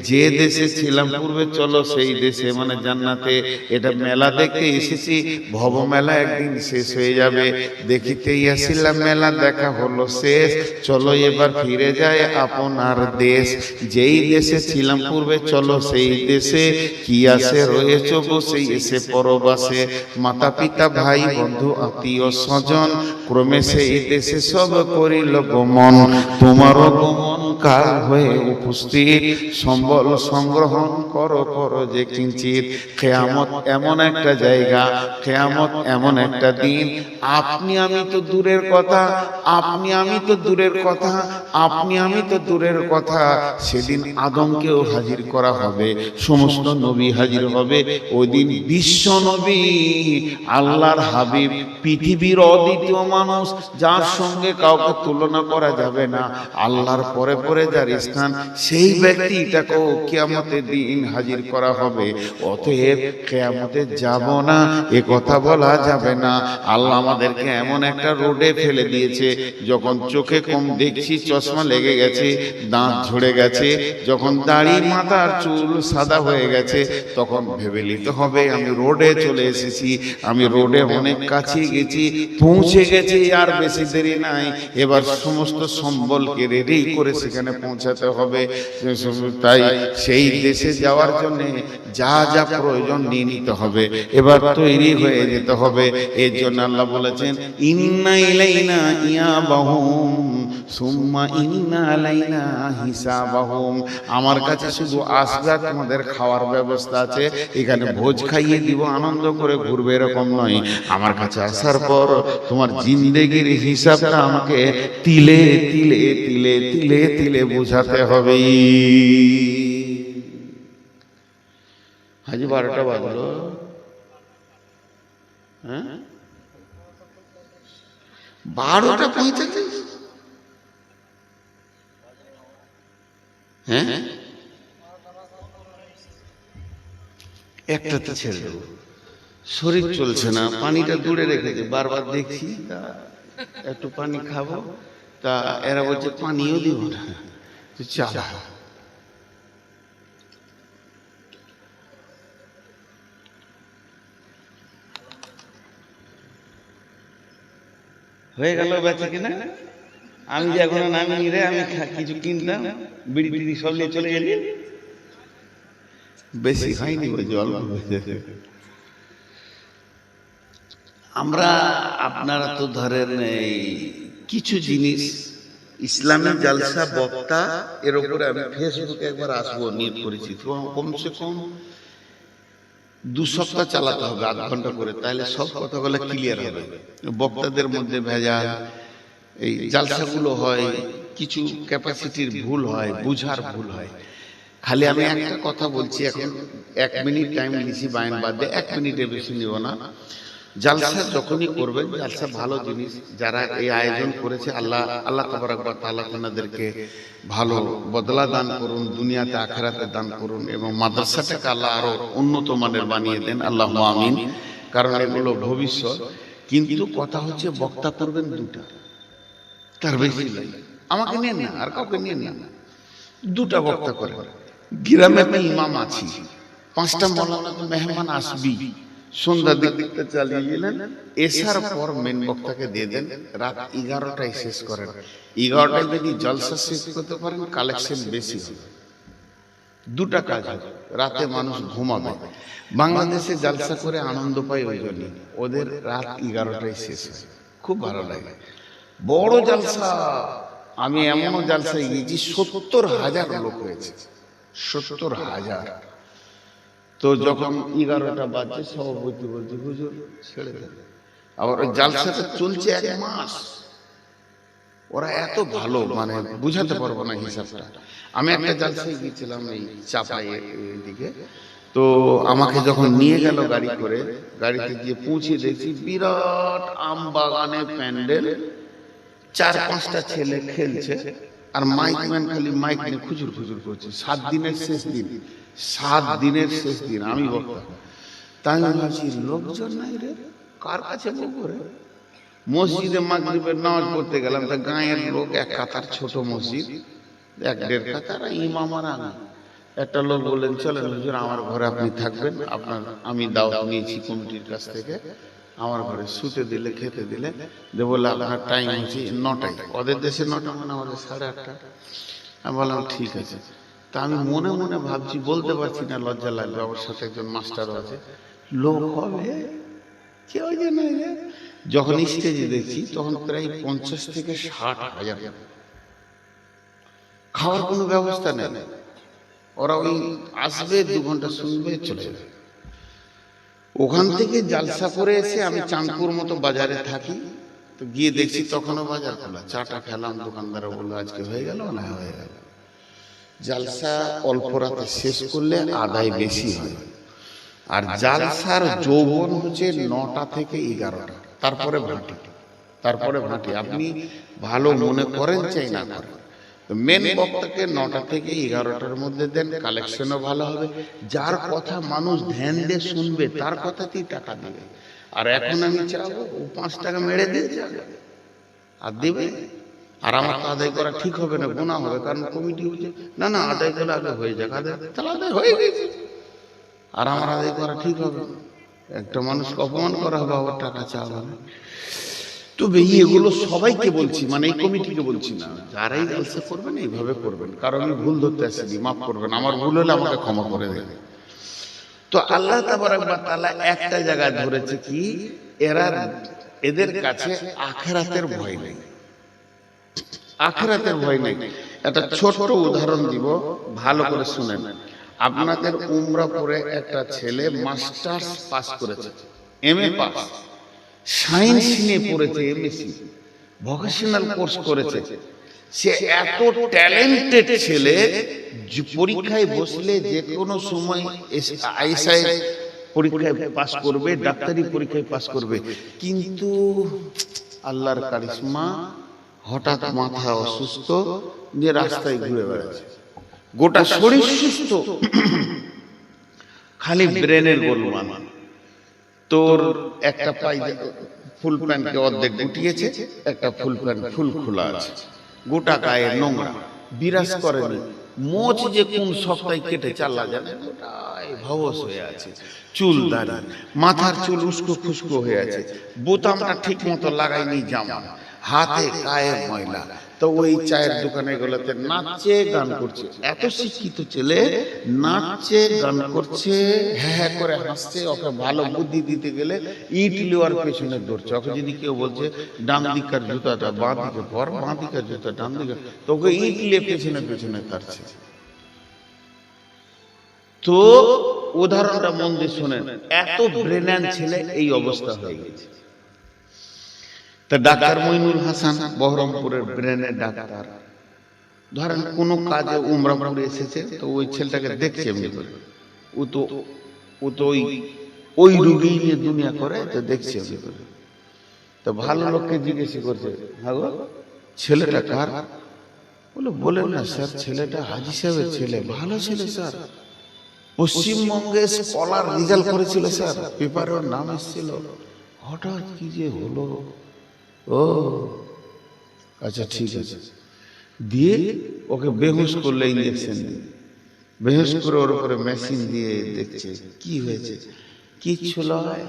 যে দেশে ছিলাম পূর্বে, চলো সেই দেশে, মানে জান্নাতে। এটা মেলা দেখতে এসেছি, ভব মেলা একদিন শেষ হয়ে যাবে। দেখিতেই আসিলাম মেলা, দেখা হলো শেষ, চলো এবার ফিরে যায় আপনার দেশ। যেই দেশে ছিলাম পূর্বে, চলো সেই দেশে, কি আসে রয়েছ বসে এসে পরবাসে। মাতা পিতা ভাই বন্ধু আত্মীয় স্বজন, ক্রমে সেই দেশে সব করিল গমন। তোমারও গমন কাল হয়ে উপস্থিত, সম্বল সংগ্রহণ করো করো যে কিঞ্চিত। কিয়ামত এমন একটা জায়গা, কিয়ামত এমন একটা দিন, আপনি আমি তো দূরের কথা, আপনি আমি তো দূরের কথা, আপনি আমি তো দূরের কথা। সেদিন আদমকেও হাজির করা হবে, সমস্ত নবী হাজির হবে। ওই দিন বিশ্ব নবী, আল্লাহর হাবিব, পৃথিবীর অদ্বিতীয় মানুষ, যার সঙ্গে কাউকে তুলনা করা যাবে না, আল্লাহর পরে পরে যার স্থান, সেই ব্যক্তিটাকেও কিয়ামতের দিন হাজির করা হবে। অতএব কিয়ামতে যাব না এ কথা বলা যাবে না। আল্লাহ আমাদেরকে এমন একটা রোডে ফেলে দিয়েছে, যখন চোখে কম দেখছি, চশমা লেগে গেছে, দাঁত ঝরে গেছে, যখন দাড়ি মাথার চুল সাদা হয়ে গেছে, তখন ভেবে নিতে হবে আমি রোডে চলে এসেছি, আমি রোডে অনেক কাছে গেছি, পৌঁছে গেছি, আর বেশি দেরি নাই। এবার সমস্ত সম্বলকে রেডি করে সেখানে পৌঁছাতে হবে। তাই সেই দেশে যাওয়ার জন্য যা যা প্রয়োজন নিয়ে নিতে হবে, এবার তৈরি হয়ে যেতে হবে। এর জন্য আল্লাহ বলেছেন, ইন্না ইলাইনা ইয়াবাহুম সুম্মা ইন্না আলাইনা হিসাবাহুম। আমার কাছে শুধু আসবে, তোমাদের খাওয়ার ব্যবস্থা আছে, এখানে ভোজ খাইয়ে দিব, আনন্দ করে ঘুরবে, এরকম নয়। আমার কাছে আসার পর তোমার জিন্দেগির হিসাবটা আমাকে তিলে তিলে তিলে তিলে তিলে বোঝাতে হবে। হাজি 12টা বাজলো, হ্যাঁ 12:45, হ্যাঁ একটাতে ছেড়ে দেবো। শরীর চলছে না, পানিটা দূরে রেখেছে, বারবার দেখছি, তা একটু পানি খাবো, তা এরা বলছে পানিও দিব না, তো চা। হয়ে গেল বেচা কিনা। আমি যে এখনো নামিনি রে, আমি কিছু কিনতাম, বিড়ি বিড়ি সব নিয়ে চলে গেলি। বেশি হয়নি, ওই জল আমরা আপনারা তো ধরেন এই কিছু জিনিস ইসলামী জালসা বক্তা এর উপরে আমি ফেসবুকে একবার আসবো নিয়ে করেছি, কমসে কম 2 সপ্তাহ চালাতে হবে 8 ঘন্টা করে, তাহলে সব কথাগুলো ক্লিয়ার হবে। বক্তাদের মধ্যে ভেজাল, এই জালসাগুলো হয় কিছু ক্যাপাসিটির ভুল হয়, বুঝার ভুল হয়। খালি আমি একটা কথা বলছি, এখন 1 মিনিট টাইম নিয়েছি বায়ান বাদে, 1 মিনিটের বেশি নিব না। জালসা যখনই করবেন, জালসা ভালো জিনিস, যারা এই আয়োজন করেছে আল্লাহ তাবারক ওয়া তাআলা তাদেরকে ভালো বদলা দান করুন, দুনিয়াতে আখিরাতে দান করুন, এবং মাদ্রাসাটাকে আল্লাহ আরো উন্নত মানের বানিয়ে দেন, আল্লাহুম্মা আমিন। কারণ এগুলো ভবিষ্যৎ। কিন্তু কথা হচ্ছে বক্তা করবেন 2টা, তার বেশি নয়। আমাকে নেন না, আর কাউকে নেন না, 2টা বক্তা করে। গ্রামে তো ইমাম আছে, 5টা মাওলানা তো মেহমান আসবি, সন্ধ্যার দিকটা চালিয়ে গেলেন, এসার পর মেন বক্তাকে দিয়ে দেন, রাত 11টায় শেষ করেন। 11টায় যদি জলসা শেষ করতে পারেন, কালেকশন বেশি হবে। 2টা কাজ হবে, রাতে মানুষ ঘুমাবে। বাংলাদেশে জলসা করে আনন্দ পায় ওই জন্য, ওদের রাত 11টায় শেষ হয়, খুব ভালো লাগে। বড় জলসা, আমি এমনও জলসায় গিয়েছি 70,000 লোক হয়েছে, 70,000। তো যখন 11টা বাজছে, সভাপতি বলছে হুজুর ছেড়ে দেন। আবার ওই জালসাটা চলছে 1 মাস। ওরা এত ভালো, মানে বুঝাতে পারবো না হিসাবটা। আমি একটা জালসায় গিয়েছিলাম এই চাপাই দিকে, তো আমাকে যখন নিয়ে গেল গাড়ি করে, গাড়িতে গিয়ে পৌঁছে দেখছি বিরাট আম বাগানে প্যান্ডেল, 4-5টা ছেলে খেলছে, আর মাইকম্যান খালি মাইক নিয়ে খুচুর খুচুর করছে। 7 দিনের শেষ দিন, 7 দিনের শেষ দিন, আমি বক্তা। তাই আমি ভাবছি লোকজন নাই রে, কার কাছে বলবো রে। মসজিদে মাগরিবের নামাজ পড়তে গেলাম, তা গাঁয়ের লোক, 1 কাতার ছোট মসজিদ, 1-1.5 কাতার, ইমাম আর আমি। একটা লোক বললেন চলেন হুজুর আমার ঘরে আপনি থাকবেন, আপনার আমি দাওয়াত নিয়েছি কমিটির কাছ থেকে, আমার ঘরে শুতে দিলে, খেতে দিলে। যে বললে আপনার টাইম হচ্ছে 9টায়, ওদের দেশে 9টা মানে আমাদের 8:30। আমি বললাম ঠিক আছে। তা আমি মনে মনে ভাবছি, বলতে পারছি না, লজ্জা লাগবে। আমার সাথে একজন মাস্টারও আছে, লোক হবে কেউ যে নাই। যখন স্টেজে দেখছি তখন প্রায় 50 থেকে 60,000। খাওয়ার কোনো ব্যবস্থা নেই, ওরা ওই আসবে 2 ঘন্টা শুনবে চলে যাবে। ওখান থেকে জালসা করে এসে আমি চাঁদপুর মতো বাজারে থাকি, তো গিয়ে দেখছি তখনও বাজার খোলা। চাটা খেলাম, দোকানদার বললো আজকে হয়ে গেল না, হয়ে গেল। জালসা অল্প রাতে শেষ করলে আদায় বেশি হয়। আর জালসার যৌবন হচ্ছে 9টা থেকে 11টা, তারপরে ভাটি। আপনি ভালো মনে করেন চাই না করেন, মেন বক্তাকে 9টা থেকে 11টার মধ্যে দেন, কালেকশনও ভালো হবে। যার কথা মানুষ ধ্যান দিয়ে শুনবে, তার কথাতেই টাকা দিবে। আর এখন আমি চাবো ও 5 টাকা মেরে দিয়ে যাবে আর দেবে, আর আমার তো আদায় করা ঠিক হবে না, গুনাহ হবে। কারণ কমিটি হচ্ছে না আদায় করে আগে হয়ে যাক, তাহলে আদায় হয়ে গেছে, আর আমার আদায় করা ঠিক হবে। একটা মানুষকে অপমান করা হবে, আবার টাকা চাওয়া হবে। তবে এগুলো সবাইকে বলছি, মানে এই কমিটিকে বলছি না, যারাই জলসা করবেন এইভাবে করবেন। কারণ আমি ভুল ধরতে আসছি, মাফ করবেন, আমার ভুল হলে আমাকে ক্ষমা করে দেবেন। তো আল্লাহ তাবারক ওয়া তাআলা একটা জায়গায় ধরেছে কি, এদের কাছে আখিরাতের ভয় নেই, আখিরাতের ভয় নেই। একটা ছোট্ট উদাহরণ দিব, ভালো করে শুনেন। আপনাদের উমরাপুরে একটা ছেলে মাস্টার্স পাস করেছে, MA পাস, সায়েন্স নিয়ে পড়েছে, MSc ভোকেশনাল কোর্স করেছে। সে এত ট্যালেন্টেড ছেলে, পরীক্ষায় বসলে যে কোনো সময় ISI পরীক্ষায় পাস করবে, ডাক্তারি পরীক্ষায় পাস করবে। কিন্তু আল্লাহর কারিশমা, হঠাৎ মাথা অসুস্থ, নিয়ে রাস্তায় ঘুরে বেড়াচ্ছে। গোটা শরীর সুস্থ, খালি ব্রেনের গোলমাল। তোর একটা পাই ফুল প্যান্টকে অর্ধেক গুটিয়েছে, একটা ফুল প্যান্ট ফুল খোলা আছে, গোটা গায়ে নোংরা, বিরাজ করেনি। মোচ যে কোন সপ্তাহে কেটে চাল্লা জানে, গোটাই ভবস হয়ে আছে। চুল দাঁড়ি, মাথার চুল উস্কো খুস্কো হয়ে আছে, বোতামটা ঠিক মতো লাগায়নি জামা, হাতে গায়ে ময়লা, তো ওই চায়ের দোকানে গুলোতে নাচছে গান করছে, এত শিক্ষিত ছেলে নাচছে গান করছে, হ্যাঁ হ্যাঁ করে হাসছে। ওকে ভালো বুদ্ধি দিতে গেলে ইট লিওয়ার পেছনে দৌড়ছে। ওকে যদি কেউ বলছে ডান দিকের জুতাটা বাঁ দিকে পর, বাঁ দিকের জুতা ডান দিকে, তোকে ইট লিয়ে পেছনে পেছনে তাড়ছে। তো উদাহরণটা মন দিয়ে শোনেন, এত ব্রেনান ছেলে এই অবস্থা হয়ে গেছে। তা ডাক্তার মইনুল হাসান বহরমপুরের ব্রেনের ডাক্তার, ধরেন কোন কাজে উমরাপুরে এসেছে, তো ওই ছেলেটাকে দেখছে এমনি করে, ও তো ওই রুগী নিয়ে দুনিয়া করে, তো দেখছে এমনি করে। তো ভালো লোককে জিজ্ঞেস করছে, হ্যাঁ গো ছেলেটা কার? বলেন না স্যার, ছেলেটা হাজী সাহেবের ছেলে, ভালো ছেলে স্যার, পশ্চিমবঙ্গে স্কলার রেজাল্ট করেছিল স্যার, পেপারে ওর নাম এসেছিল, হঠাৎ কি যে হলো। ও আচ্ছা ঠিক আছে, দিয়ে ওকে বেহুশ করলে ইঞ্জেকশন দিয়ে, বেহুশ করে ওর উপরে মেশিন দিয়ে দেখছে কি হয়েছে। কিচ্ছু নয়,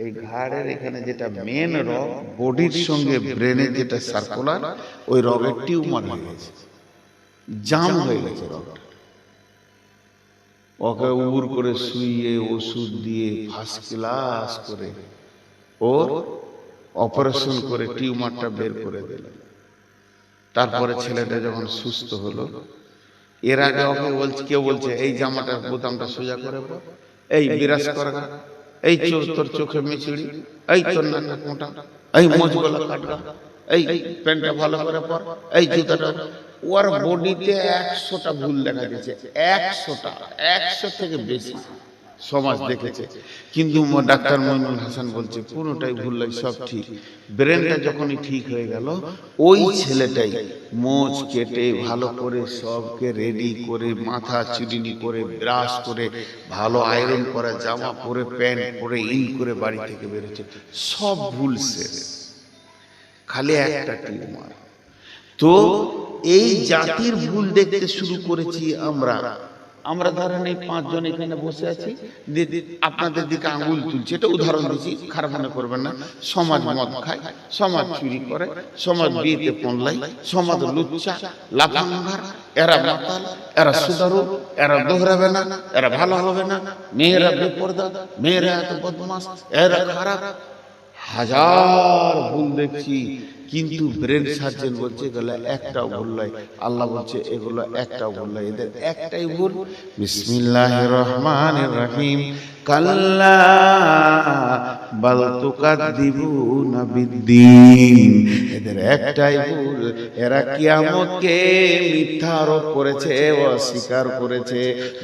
এই ঘাড়ের এখানে যেটা মেন রগ, বডির সঙ্গে ব্রেনের যেটা সার্কুলার, ওই রগের টিউমার হয়ে গেছে, জাম হয়ে গেছে রগটা। ওকে উবুর করে শুইয়ে ওষুধ দিয়ে ফার্স্ট ক্লাস করে ওর অপারেশন করে টিউমারটা বের করে দিল। তারপরে ছেলেটা যখন সুস্থ হলো, এর আগে ওকে বলছে, কেউ বলছে এই জামাটার বোতামটা সোজা করে পর, এই বিরাজ করা, এই তোর চোখে মিচড়ি, এই তোর নাক মোটা, এই মোজগুলো কাটগা, এই প্যান্টটা ভালো করে পর, এই জুতাটা। ওর বডিতে 100টা ভুল দেখা গেছে, 100 থেকে বেশি সমাজ দেখেছে। কিন্তু ডাক্তার মইনুল হাসান বলছে পুরোটাই ভুল লাগে, সব ঠিক। ব্রেনটা যখনই ঠিক হয়ে গেল, ওই ছেলেটাই মোচ কেটে ভালো করে সবকে রেডি করে, মাথা চিরুনি করে, ব্রাশ করে, ভালো আয়রন করা জামা পরে, প্যান্ট পরে, ইন করে বাড়ি থেকে বেরোচ্ছে। সব ভুল শেষ, খালি একটা টিউমার। তো এই জাতির ভুল দেখতে শুরু করেছি আমরা। ধরেন এই 5 জন এখানে বসে আছি, আপনাদের দিকে আঙুল তুলছি, এটা উদাহরণ দিচ্ছি, খারাপ মনে করবেন না। সমাজ মদ খায়, সমাজ চুরি করে, সমাজ বিয়েতে পনলাই, সমাজ লুচ্চা লাফাঙ্গার, এরা মাতাল, এরা সুদারু, এরা দোহরাবে না, এরা ভালো হবে না, মেয়েরা বেপরদা, মেয়েরা এত বদমাস, এরা খারাপ, হাজার ভুল দেখছি। কিন্তু ব্রেন সার্জন বলছে এগুলো একটাও ভুল নয়। আল্লাহ বলছে এগুলো একটাও ভুল নয়, এদের একটাই ভুল। বিসমিল্লাহির রহমানির রহিম, কাল্লা বাল তুকাদ্দিবুনা বিদ্দীন। এদের একটাই ভুল, এরা কিয়ামতকে মিথ্যা আরোপ করেছে, অস্বীকার করেছে।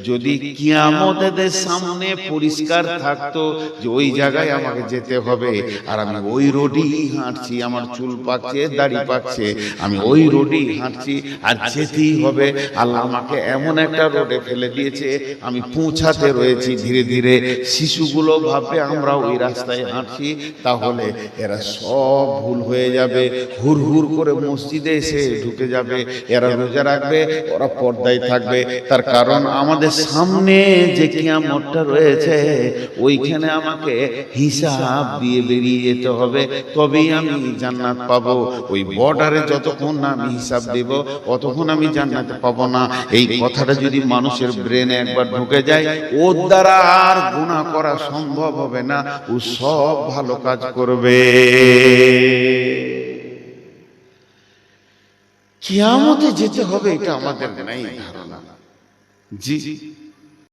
যদি কিয়ামত এদের সামনে পরিষ্কার থাকতো যে ওই জায়গায় আমাকে যেতে হবে, আর আমি ওই রোডই হাঁটছি, আমার চুল পাকছে, দাড়ি পাকছে, আমি ওই রোডই হাঁটছি আর যেতেই হবে, আল্লাহ আমাকে এমন একটা রোডে ফেলে দিয়েছে, আমি পৌঁছাতে রয়েছি ধীরে ধীরে। শিশুগুলো ভাববে আমরা ওই রাস্তায় হাঁটছি, তাহলে এরা সব ভুল হয়ে যাবে, হুর হুর করে মসজিদে এসে ঢুকে যাবে। এরা রোজা রাখবে, ওরা পর্দায় থাকবে, তার কারণ আমাদের সামনে যে কিয়ামতটা রয়েছে, ওইখানে আমাকে হিসাব দিয়ে বেরিয়ে যেতে হবে, তবেই আমি জান্নাত পাবো। ওই বর্ডারে যতক্ষণ না আমি হিসাব দেব, ততক্ষণ আমি জান্নাতে পাবো না। এই কথাটা যদি মানুষের ব্রেনে একবার ঢুকে যায়, ওর দ্বারা আর গুনাহ করা সম্ভব হবে না, ও সব ভালো কাজ করবে। কিয়ামতে যেতে হবে এটা আমাদের নাই ধারণা। জি